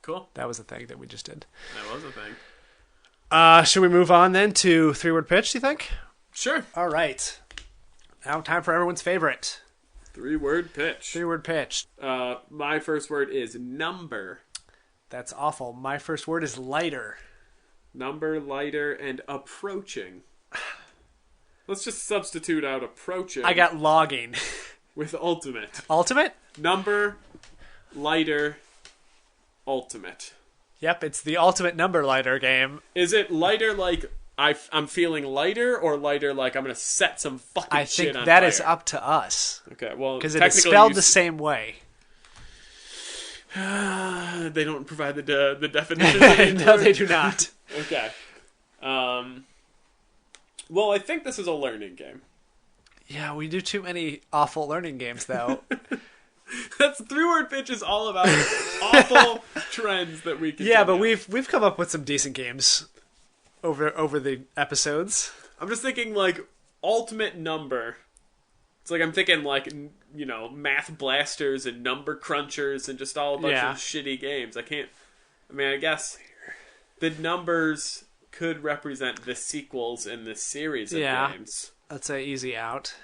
Cool. That was the thing that we just did. That was a thing. Should we move on then to 3-word pitch, do you think? Sure. All right. Now time for everyone's favorite. 3-word pitch. 3-word pitch. My first word is number. That's awful. My first word is lighter. Number, lighter, and approaching. Let's just substitute out approaching. I got logging. With ultimate. Ultimate? Number, lighter, ultimate. Yep, it's the ultimate number lighter game. Is it lighter like I'm feeling lighter, or lighter like I'm going to set some fucking shit on fire? I think that is up to us. Okay, well, because it is spelled the same way. They don't provide the definition. No, they do not. Okay. Well, I think this is a learning game. Yeah, we do too many awful learning games, though. That's 3-word pitch is all about awful trends that we can. Yeah, but we've come up with some decent games over the episodes. I'm just thinking like ultimate number. It's like I'm thinking like math blasters and number crunchers and just all a bunch of shitty games. I guess the numbers could represent the sequels in this series of games. That's an easy out.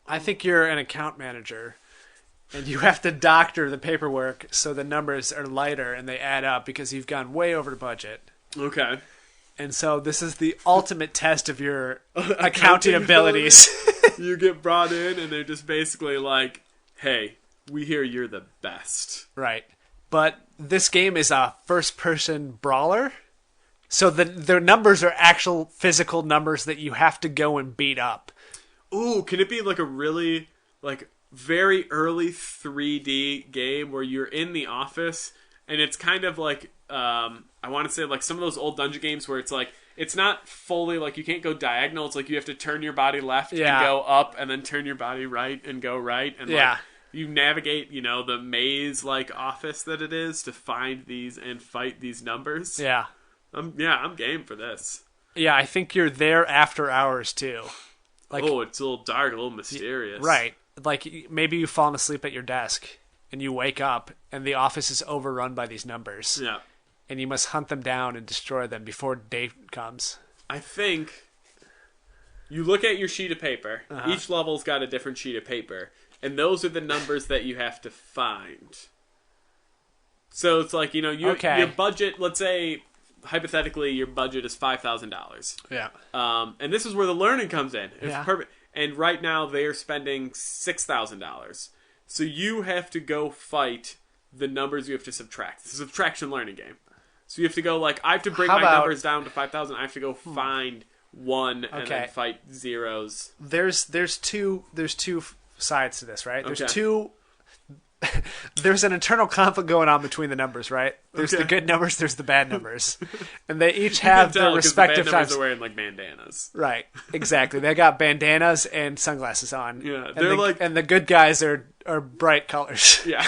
I think you're an account manager, and you have to doctor the paperwork so the numbers are lighter and they add up because you've gone way over budget. Okay. And so this is the ultimate test of your accounting abilities. You get brought in, and they're just basically like, hey, we hear you're the best. Right. But this game is a first-person brawler. So the numbers are actual physical numbers that you have to go and beat up. Ooh, can it be like a really, like, very early 3D game where you're in the office, and it's kind of like, I want to say like some of those old dungeon games where it's like, it's not fully like you can't go diagonal. It's like you have to turn your body left and go up, and then turn your body right and go right. And like, you navigate, the maze like office that it is to find these and fight these numbers. Yeah. I'm game for this. Yeah, I think you're there after hours too. Like, it's a little dark, a little mysterious. Right. Like maybe you've fallen asleep at your desk and you wake up and the office is overrun by these numbers. Yeah. And you must hunt them down and destroy them before day comes. I think you look at your sheet of paper. Uh-huh. Each level's got a different sheet of paper. And those are the numbers that you have to find. So it's like, your budget, let's say, hypothetically, your budget is $5,000. Yeah. And this is where the learning comes in. It's yeah. perfect. And right now, they're spending $6,000. So you have to go fight the numbers you have to subtract. It's a subtraction learning game. So you have to go, like, I have to bring my numbers down to 5,000. I have to go find one and then fight zeros. There's two sides to this, right? There's an internal conflict going on between the numbers, right? There's the good numbers, there's the bad numbers. And they each have their respective the bad numbers are wearing, like, bandanas. Right, exactly. They got bandanas and sunglasses on. Yeah, and the good guys are bright colors. Yeah.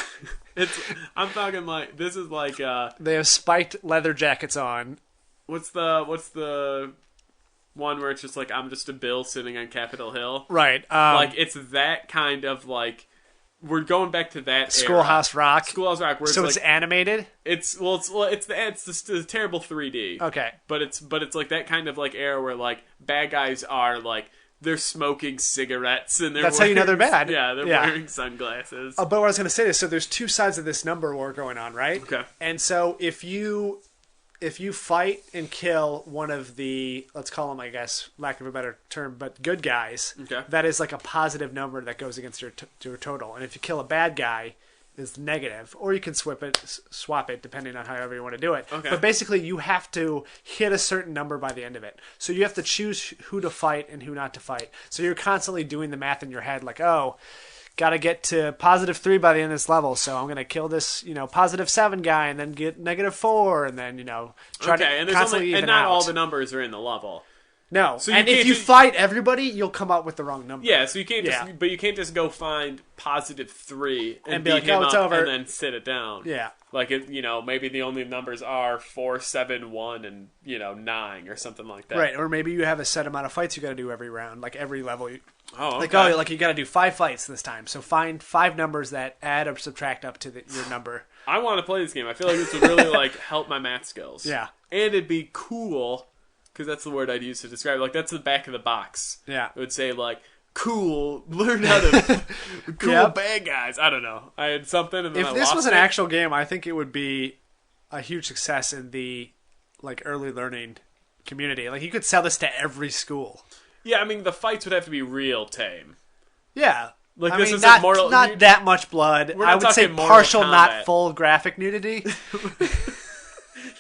I'm talking like, this is like... they have spiked leather jackets on. What's the one where it's just like, I'm just a bill sitting on Capitol Hill? Right. Like, it's that kind of, like... We're going back to that Schoolhouse Rock. Schoolhouse Rock. Where it's animated. It's the terrible 3D. Okay, but it's like that kind of like era where like bad guys are like they're smoking cigarettes and that's how you know they're bad. Yeah, they're wearing sunglasses. But what I was going to say is, so there's two sides of this number war going on, right? Okay. And so if you fight and kill one of the, let's call them, I guess, lack of a better term, but good guys, that is like a positive number that goes against your total. And if you kill a bad guy, it's negative. Or you can swap it, depending on however you want to do it. Okay. But basically, you have to hit a certain number by the end of it. So you have to choose who to fight and who not to fight. So you're constantly doing the math in your head, like, got to get to +3 by the end of this level, so I'm going to kill this, +7 guy, and then get -4, and then, try to constantly even and not out. all the numbers are in the level. No, so if you fight everybody, you'll come up with the wrong number. Yeah, so you can't but you can't just go find +3 and be beat like, him it's up over, and then sit it down. Yeah. Like, maybe the only numbers are 4, 7, 1, and, 9 or something like that. Right, or maybe you have a set amount of fights you got to do every round, like every level. Okay. Like you got to do 5 fights this time. So find 5 numbers that add or subtract up to your number. I want to play this game. I feel like this would really like help my math skills. Yeah, and it'd be cool because that's the word I'd use to describe it. Like, that's the back of the box. Yeah, it would say like, "Cool, learn how to cool bad guys." I don't know. I had something, and then if this was an actual game, I think it would be a huge success in the like early learning community. Like, you could sell this to every school. Yeah, I mean, the fights would have to be real tame. Yeah. Like, this is not that much blood. I would say partial, not full graphic nudity.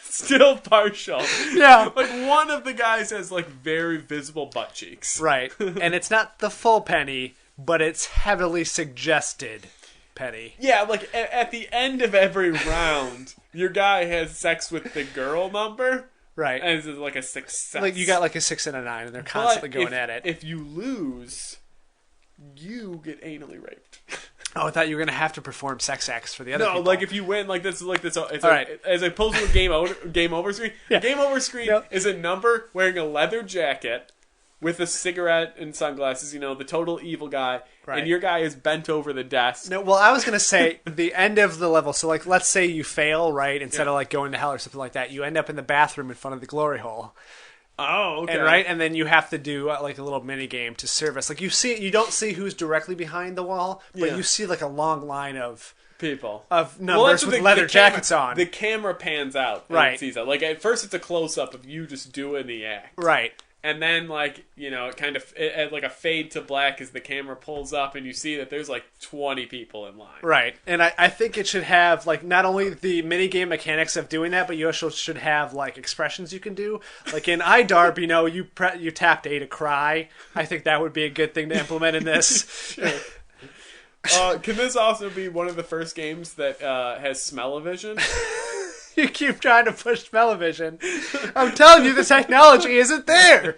Still partial. Yeah. Like, one of the guys has, like, very visible butt cheeks. Right. And it's not the full penny, but it's heavily suggested. petty. Yeah, like at the end of every round, your guy has sex with the girl number. Right. And it's like a success. Like you got like a 6 and a 9, and they're constantly going at it. If you lose, you get anally raped. Oh, I thought you were gonna have to perform sex acts for the other people. No, like if you win, like this. It's all right. As opposed to a game over screen. Yeah. Game over screen is a number wearing a leather jacket with a cigarette and sunglasses. You know, the total evil guy, right. And your guy is bent over the desk. No, well, I was gonna say the end of the level. So, like, let's say you fail, right? Instead of like going to hell or something like that, you end up in the bathroom in front of the glory hole. Oh, okay. And then you have to do like a little mini game to service. Like you don't see who's directly behind the wall, but you see like a long line of people of numbers with leather jackets on. The camera pans out, and right? It sees that. Like at first, it's a close up of you just doing the act, right? And then, like, you know, like a fade to black as the camera pulls up and you see that there's, like, 20 people in line. Right. And I think it should have, like, not only the minigame mechanics of doing that, but you also should have, like, expressions you can do. Like, in iDarb, you know, you tapped A to cry. I think that would be a good thing to implement in this. Sure. Can this also be one of the first games that has smell-o-vision? You keep trying to push smell-o-vision. I'm telling you, the technology isn't there.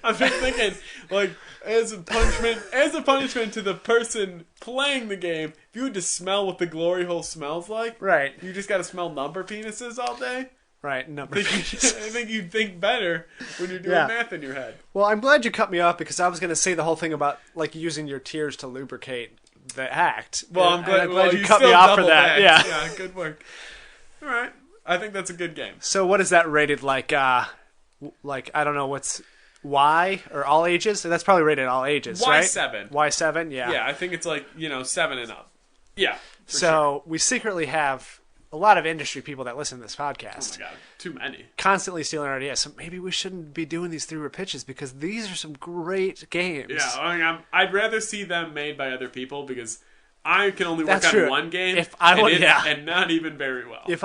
I've been thinking, like, as a punishment to the person playing the game, if you had to smell what the glory hole smells like, right? You just got to smell number penises all day, right? Number penises. I think you'd think better when you're doing math in your head. Well, I'm glad you cut me off because I was going to say the whole thing about like using your tears to lubricate the act. Well, I'm glad you cut me off for that. Yeah, good work. All right. I think that's a good game. So what is that rated like I don't know, what's Y or all ages? That's probably rated all ages, right? Y7. Y7, yeah. Yeah, I think it's like, 7 and up. Yeah. So sure. We secretly have a lot of industry people that listen to this podcast. Oh my god, too many. Constantly stealing our ideas. So maybe we shouldn't be doing these 3-word pitches because these are some great games. Yeah, I mean, I'd rather see them made by other people because I can only work on one game, and not even very well. If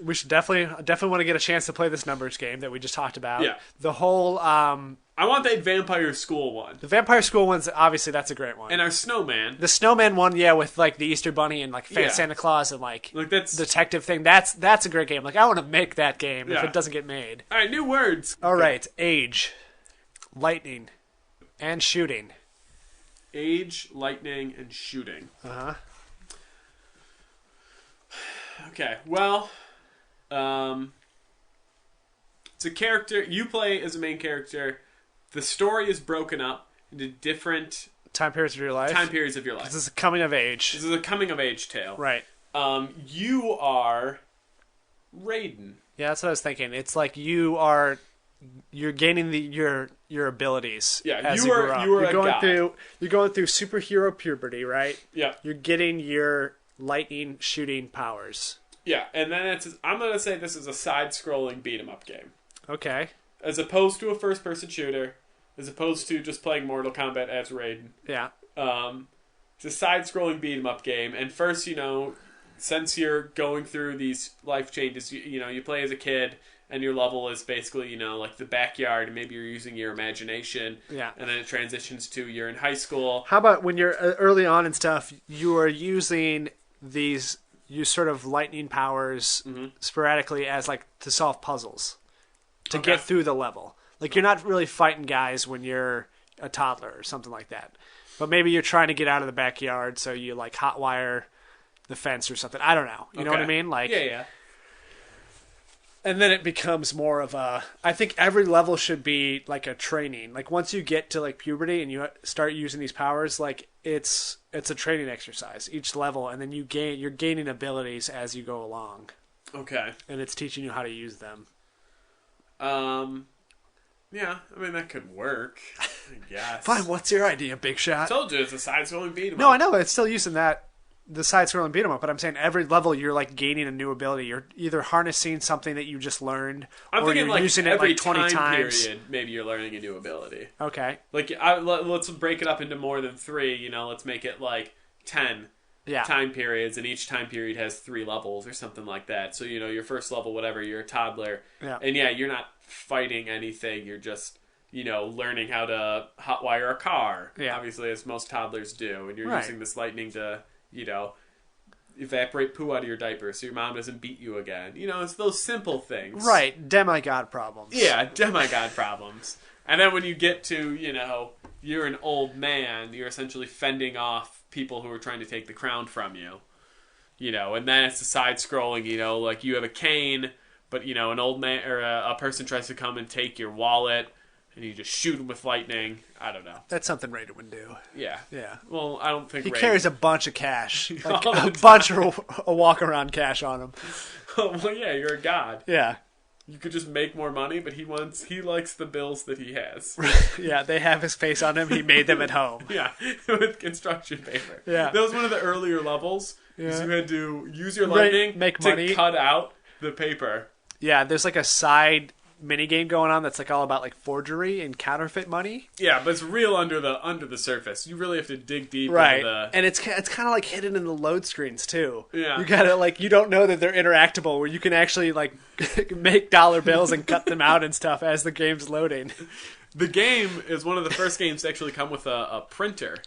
we should definitely want to get a chance to play this numbers game that we just talked about. Yeah. The whole I want that Vampire School one. The Vampire School one's obviously that's a great one. And our Snowman. The Snowman one, with like the Easter Bunny and like Santa Claus and like that's detective thing. That's a great game. Like I want to make that game if it doesn't get made. All right, new words. All right, age, lightning, and shooting. Age, lightning, and shooting. Uh-huh. Okay, well, it's a character. You play as a main character. The story is broken up into different time periods of your life. This is a coming of age. This is a coming of age tale. Right. You are Raiden. Yeah, that's what I was thinking. It's like you're gaining your abilities. Yeah, as you grow up. You're going through superhero puberty, right? Yeah. You're getting your lightning shooting powers. Yeah, and then I'm gonna say this is a side-scrolling beat 'em up game. Okay. As opposed to a first-person shooter, as opposed to just playing Mortal Kombat as Raiden. Yeah. It's a side-scrolling beat 'em up game, and first, since you're going through these life changes, you play as a kid. And your level is basically, like the backyard, and maybe you're using your imagination. Yeah. And then it transitions to you're in high school. How about when you're early on and stuff, you are using you sort of lightning powers sporadically as like to solve puzzles to get through the level. Like you're not really fighting guys when you're a toddler or something like that. But maybe you're trying to get out of the backyard, so you like hotwire the fence or something. I don't know. You know what I mean? Like yeah. And then it becomes more of I think every level should be like a training. Like once you get to like puberty and you start using these powers, like it's a training exercise each level, and then you're gaining abilities as you go along. Okay. And it's teaching you how to use them. Yeah, I mean that could work. I guess. Fine. What's your idea, Big Shot? I told you it's a side-scrolling beat 'em up. No, I know, but it's still using the side-scrolling beat 'em up, but I'm saying every level you're like gaining a new ability. You're either harnessing something that you just learned, or you're using it like 20 times. Period, maybe you're learning a new ability. Okay. Like let's break it up into more than 3. Let's make it like 10 time periods, and each time period has 3 levels or something like that. So your first level, whatever, you're a toddler, and you're not fighting anything. You're just learning how to hotwire a car. Yeah. Obviously, as most toddlers do, and you're using this lightning to evaporate poo out of your diaper so your mom doesn't beat you again. It's those simple things. Right, demigod problems. Yeah, demigod problems. And then when you get to, you're an old man, you're essentially fending off people who are trying to take the crown from you. And then it's the side-scrolling, like you have a cane, but, an old man or a person tries to come and take your wallet, and you just shoot him with lightning. I don't know. That's something Raiden would do. Yeah. Yeah. Well, I don't think he Raiden carries a bunch of cash. Like a bunch of walk-around cash on him. Well, yeah, you're a god. Yeah. You could just make more money, but he likes the bills that he has. Yeah, they have his face on him. He made them at home. Yeah, with construction paper. Yeah. That was one of the earlier levels. Yeah. You had to use your lightning make to money. cut out the paper. Yeah, there's like a side mini game going on that's like all about like forgery and counterfeit money. Yeah, but it's real under the surface. You really have to dig deep right. into the... And it's kind of like hidden in the load screens too. Yeah. You gotta like, you don't know that they're interactable where you can actually like make dollar bills and cut them out and stuff as the game's loading. The game is one of the first games to actually come with a printer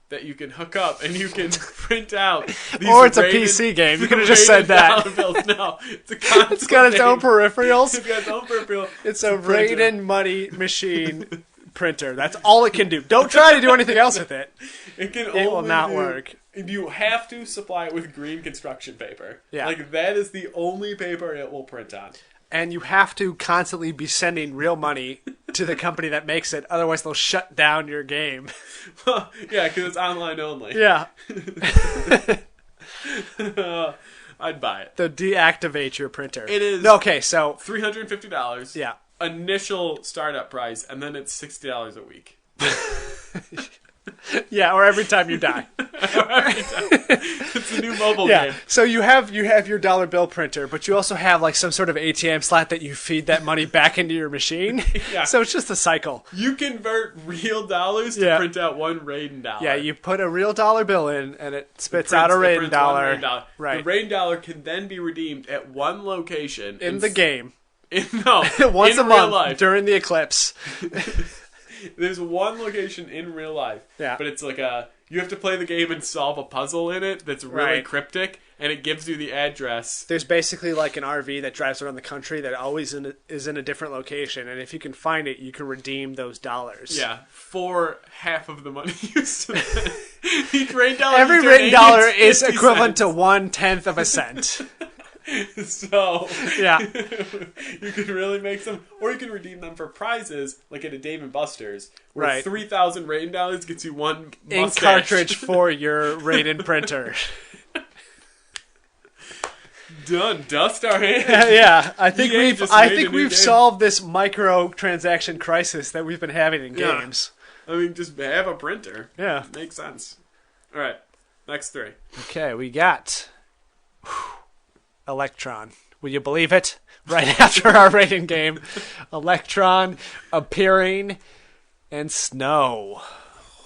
that you can hook up and you can print out these or it's a PC game. You could have just said that. No, it's a console. It's got its own peripherals. It's got its own peripheral. It's a Raiden money machine printer. That's all it can do. Don't try to do anything else with it. It will not work. You have to supply it with green construction paper. Yeah. Like, that is the only paper it will print on. And you have to constantly be sending real money to the company that makes it. Otherwise, they'll shut down your game. Well, yeah, because it's online only. Yeah. I'd buy it. They'll deactivate your printer. It is okay, so $350. Yeah. Initial startup price, and then it's $60 a week. Yeah, or every time you die. It's a new mobile game. So you have your dollar bill printer, but you also have like some sort of ATM slot that you feed that money back into your machine. Yeah. So it's just a cycle. You convert real dollars to print out one Raiden dollar. Yeah, you put a real dollar bill in, and it spits out a Raiden dollar. Right. The Raiden dollar can then be redeemed at one location in the game. Once a month during the eclipse. There's one location in real life, but it's like you have to play the game and solve a puzzle in it that's really cryptic, and it gives you the address. There's basically like an RV that drives around the country that always is in a different location, and if you can find it, you can redeem those dollars. Yeah, for half of the money you spend. Each Raiden dollar Every Raiden dollar is equivalent to 1/10 of a cent. So yeah, you can really make some, or you can redeem them for prizes, like at a Dave and Buster's, where right. 3,000 Raiden dollars gets you one ink mustache. cartridge for your Raiden printer. Done. Dust our hands. Yeah, I think we've solved this microtransaction crisis that we've been having in games. I mean, just have a printer. Yeah, makes sense. All right, next three. Okay, we got. Electron. Will you believe it? Right after our Raiden game, Electron appearing and Snow.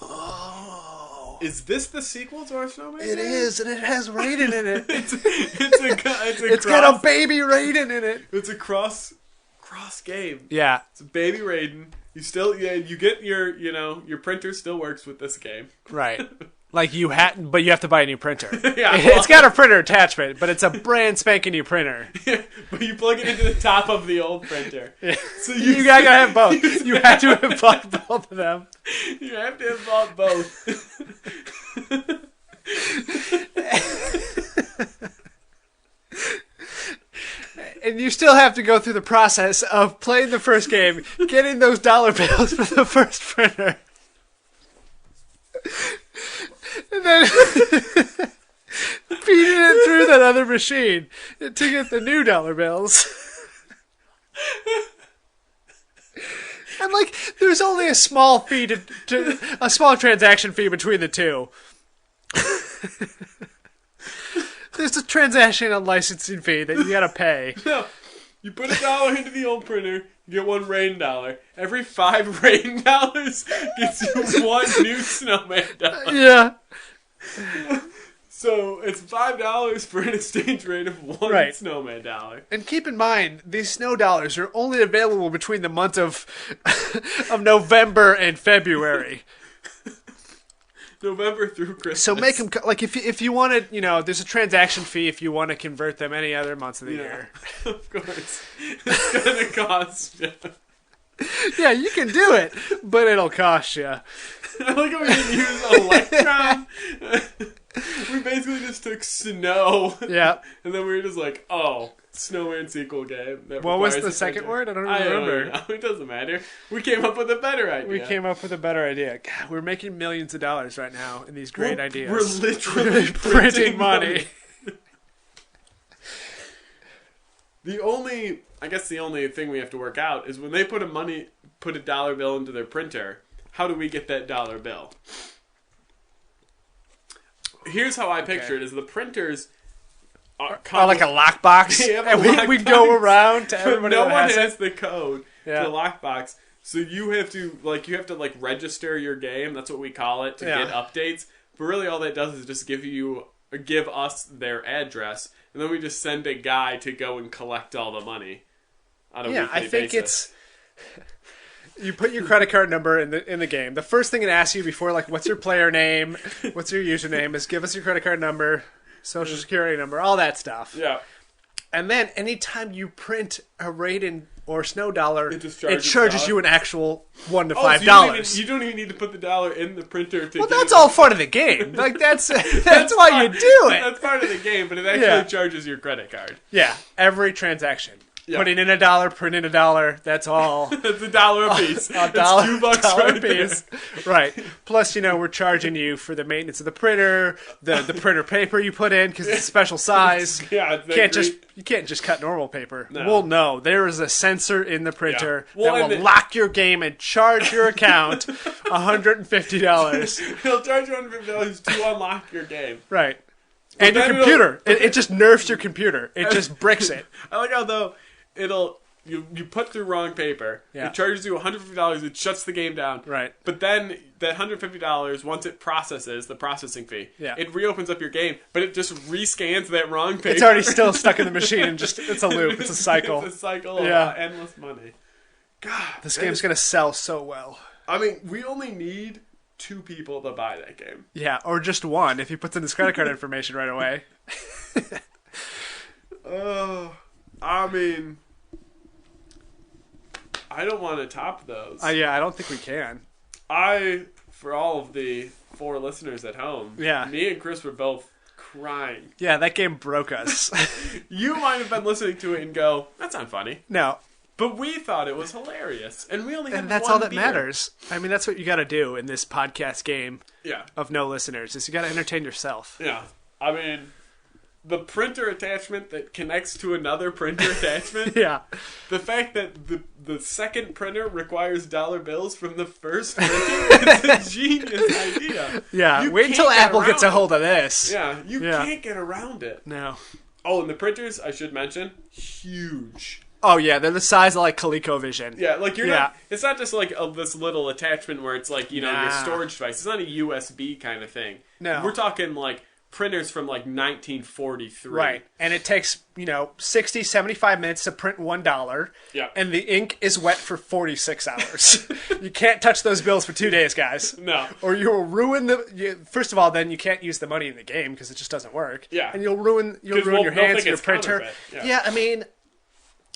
Oh. Is this the sequel to our Snowman? It is, and it has Raiden in it. It's got a baby Raiden in it. It's a cross game. Yeah. It's a baby Raiden. You get your printer still works with this game. Right. Like but you have to buy a new printer. Yeah, it's got a printer attachment, but it's a brand spanking new printer. Yeah, but you plug it into the top of the old printer. Yeah. So you gotta have both. You have to have bought both of them. You have to have bought both. And you still have to go through the process of playing the first game, getting those dollar bills for the first printer. And then feeding it through that other machine to get the new dollar bills. And like, there's only a small fee a small transaction fee between the two. There's a transaction and licensing fee that you gotta pay. No, you put $1 into the old printer. You get one Raiden dollar. Every 5 Raiden dollars gets you one new Snowman dollar. Yeah. So it's $5 for an exchange rate of one Snowman dollar. And keep in mind, these snow dollars are only available between the months of November and February. November through Christmas. So make them like if you want to, there's a transaction fee if you want to convert them any other months of the year. Of course, it's gonna cost you. Yeah, you can do it, but it'll cost you. I like how we didn't use Electron. We basically just took Snow. Yeah. And then we were just like, oh, Snowman sequel game. What was the second word? I don't remember. It doesn't matter. We came up with a better idea. We came up with a better idea. God, we're making millions of dollars right now in these great ideas. We're literally printing money. The only thing we have to work out is when they put a dollar bill into their printer, how do we get that dollar bill? Here's how I picture it: is the printers are like a lockbox, and we go around to everybody. No one has has the code to the lockbox, so you have to register your game. That's what we call it to get updates. But really, all that does is just give us their address, and then we just send a guy to go and collect all the money on a weekly basis. You put your credit card number in the game. The first thing it asks you before, like, what's your player name, what's your username, is give us your credit card number, social security number, all that stuff. Yeah. And then anytime you print a Raiden or Snow dollar, it charges you an actual $1 to $5. So you don't even need to put the dollar in the printer. That's all part of the game. Like that's why you do it. That's part of the game, but it actually charges your credit card. Yeah, every transaction. Yeah. Putting in a dollar, printing a dollar, that's all. It's $1 a piece. $1 $2 right a piece. Right. Plus, we're charging you for the maintenance of the printer, the printer paper you put in, because it's a special size. Yeah, you can't just cut normal paper. No. Well, no. There is a sensor in the printer that will lock your game and charge your account $150. He'll charge you $150 to unlock your game. Right. And your computer. It just nerfs your computer. It just bricks it. I like how, though, you put through wrong paper. Yeah. It charges you $150. It shuts the game down. Right. But then that $150, once it processes the processing fee, it reopens up your game. But it just rescans that wrong paper. It's already still stuck in the machine, and it's a loop. It's a cycle. It's a cycle of endless money. God, this game's gonna sell so well. I mean, we only need 2 people to buy that game. Yeah, or just one if he puts in his credit card information right away. I mean, I don't want to top those. Yeah, I don't think we can. For all of the 4 listeners at home, me and Chris were both crying. Yeah, that game broke us. You might have been listening to it and go, that's not funny. No. But we thought it was hilarious. And we only had And that's one all that beer. matters. I mean, that's what you got to do in this podcast game of no listeners, is you got to entertain yourself. Yeah. I mean, the printer attachment that connects to another printer attachment. Yeah. The fact that the second printer requires dollar bills from the first printer is a genius idea. Yeah. Wait until Apple gets a hold of this. Yeah. You can't get around it. No. Oh, and the printers, I should mention, huge. Oh, yeah. They're the size of, like, ColecoVision. Yeah, like, it's not just, like, this little attachment where it's, like, your storage device. It's not a USB kind of thing. No. We're talking, like, printers from, like, 1943. Right. And it takes, 60, 75 minutes to print $1. Yeah. And the ink is wet for 46 hours. You can't touch those bills for 2 days, guys. No. Or you will ruin first of all, then you can't use the money in the game because it just doesn't work. Yeah. And you'll ruin your hands and your printer. Yeah, I mean,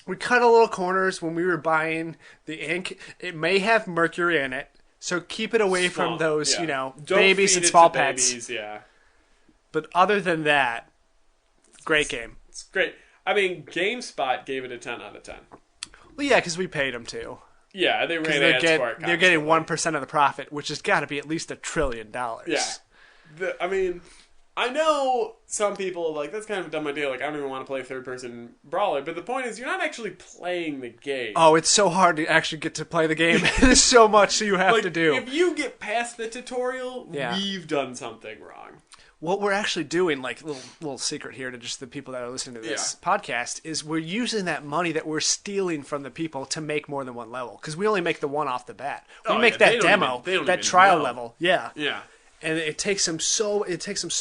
we cut a little corners when we were buying the ink. It may have mercury in it, so keep it away from those, babies and small pets. Babies, yeah. But other than that, great game. It's great. I mean, GameSpot gave it a 10 out of 10. Well, yeah, because we paid them to. Yeah, they ran ads for it. They're getting 1% of the profit, which has got to be at least $1 trillion. Yeah. I mean, I know some people are like, that's kind of a dumb idea. Like, I don't even want to play third-person brawler. But the point is, you're not actually playing the game. Oh, it's so hard to actually get to play the game. There's so much you have to do. If you get past the tutorial, we've done something wrong. What we're actually doing, like, little secret here to just the people that are listening to this podcast, is we're using that money that we're stealing from the people to make more than one level. Because we only make the one off the bat. We make that demo, that trial level. Yeah. Yeah. And it takes them so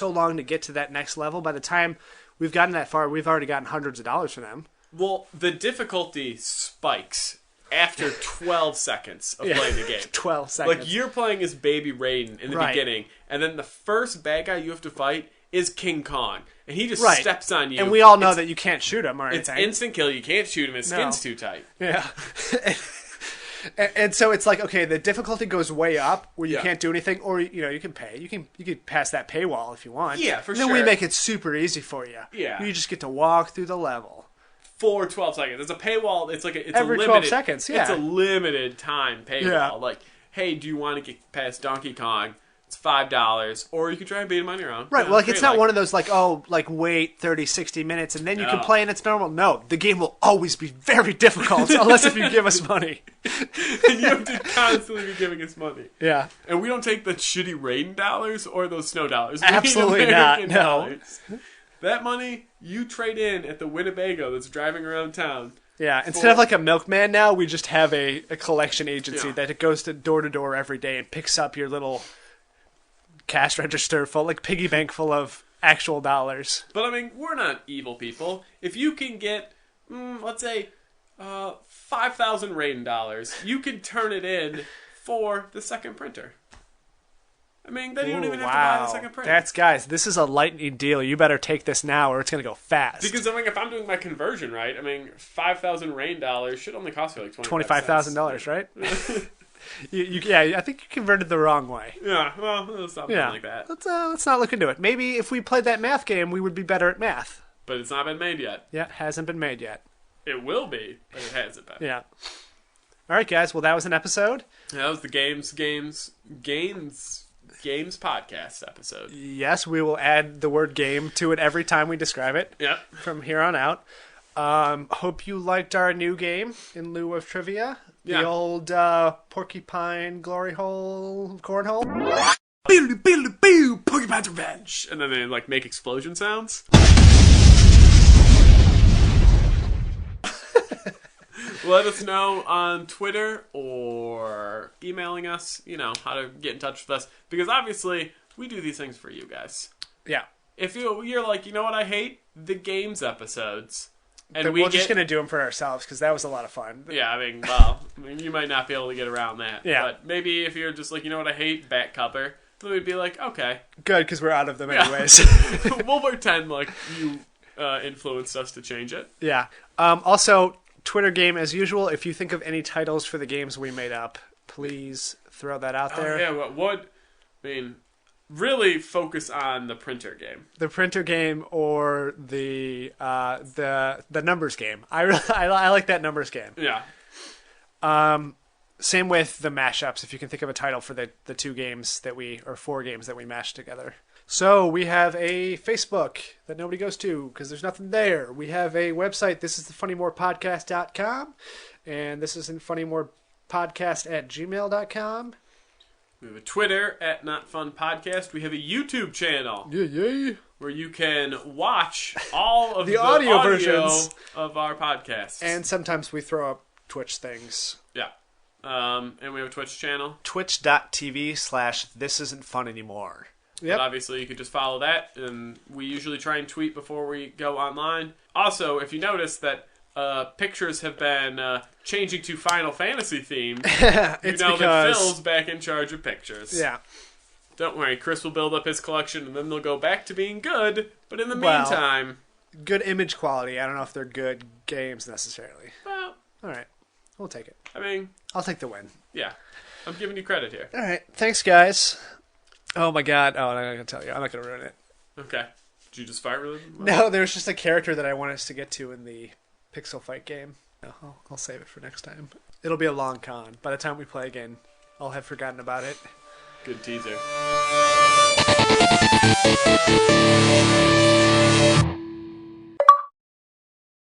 long to get to that next level. By the time we've gotten that far, we've already gotten hundreds of dollars from them. Well, the difficulty spikes after 12 seconds of playing the game. 12 seconds. Like, you're playing as Baby Raiden in the beginning, and then the first bad guy you have to fight is King Kong. And he just steps on you. And we all know that you can't shoot him or anything. It's instant kill. You can't shoot him. His skin's too tight. Yeah. And so it's like, okay, the difficulty goes way up where you can't do anything, or you can pay. You can pass that paywall if you want. Yeah, for sure. Then we make it super easy for you. Yeah. You just get to walk through the level. For 12 seconds. It's a paywall. It's like it's every a limited, 12 seconds. Yeah. It's a limited time paywall. Yeah. Like, hey, do you want to get past Donkey Kong? It's $5, or you can try and beat him on your own. Right, well, it's not one of those, wait 30, 60 minutes, and then you can play and it's normal. No, the game will always be very difficult, unless if you give us money. And you have to constantly be giving us money. Yeah. And we don't take the shitty Raiden dollars or those snow dollars. Absolutely not, no. Dollars. That money, you trade in at the Winnebago that's driving around town. Yeah, instead of like a milkman now, we just have a collection agency that it goes to door every day and picks up your little cash register full, like piggy bank full of actual dollars. But I mean, we're not evil people. If you can get, let's say, 5,000 Raiden dollars, you can turn it in for the second printer. I mean, then you don't even have to buy the second printer. Guys, this is a lightning deal. You better take this now or it's going to go fast. Because, I mean, if I'm doing my conversion right, I mean, 5,000 Raiden dollars should only cost me like $25,000, right? I think you converted the wrong way. Yeah, well, something like that. Let's not look into it. Maybe if we played that math game, we would be better at math. But it's not been made yet. Yeah, it hasn't been made yet. It will be, but it hasn't been. Yeah. All right, guys. Well, that was an episode. That was the Games podcast episode. Yes, we will add the word game to it every time we describe it. Yep. From here on out. Hope you liked our new game in lieu of trivia. The old Porcupine glory hole cornhole. Porcupine's Revenge. And then they make explosion sounds. Let us know on Twitter or emailing us, how to get in touch with us. Because obviously, we do these things for you guys. Yeah. If you're like, you know what I hate? The games episodes. And we're just going to do them for ourselves because that was a lot of fun. Yeah, I mean, you might not be able to get around that. Yeah. But maybe if you're just like, you know what I hate? Back cover. Then we'd be like, okay. Good, because we're out of them anyways. We'll pretend like you influenced us to change it. Yeah. Also, Twitter game as usual. If you think of any titles for the games we made up, please throw that out there. Really focus on the printer game. The printer game or the numbers game. I like that numbers game. Yeah. Same with the mashups. If you can think of a title for the 4 games that we mashed together. So we have a Facebook that nobody goes to because there's nothing there. We have a website. This is thefunnymorepodcast.com, and this is funnymorepodcast@gmail.com. We have a Twitter @NotFunPodcast. We have a YouTube channel. Yeah. Where you can watch all of the audio versions of our podcasts. And sometimes we throw up Twitch things. Yeah. And we have a Twitch channel. Twitch.tv/thisisn'tfunanymore. Yep. But obviously, you can just follow that. And we usually try and tweet before we go online. Also, if you notice that pictures have been changing to Final Fantasy themed, that Phil's back in charge of pictures. Yeah. Don't worry, Chris will build up his collection and then they'll go back to being good. But in the meantime... Good image quality. I don't know if they're good games necessarily. Well... Alright. We'll take it. I mean... I'll take the win. Yeah. I'm giving you credit here. Alright. Thanks, guys. Oh my god. Oh, I'm not going to tell you. I'm not going to ruin it. Okay. Did you just fire really? No, there was just a character that I want us to get to in the Pixel Fight game. No, I'll save it for next time. It'll be a long con. By the time we play again, I'll have forgotten about it. Good teaser.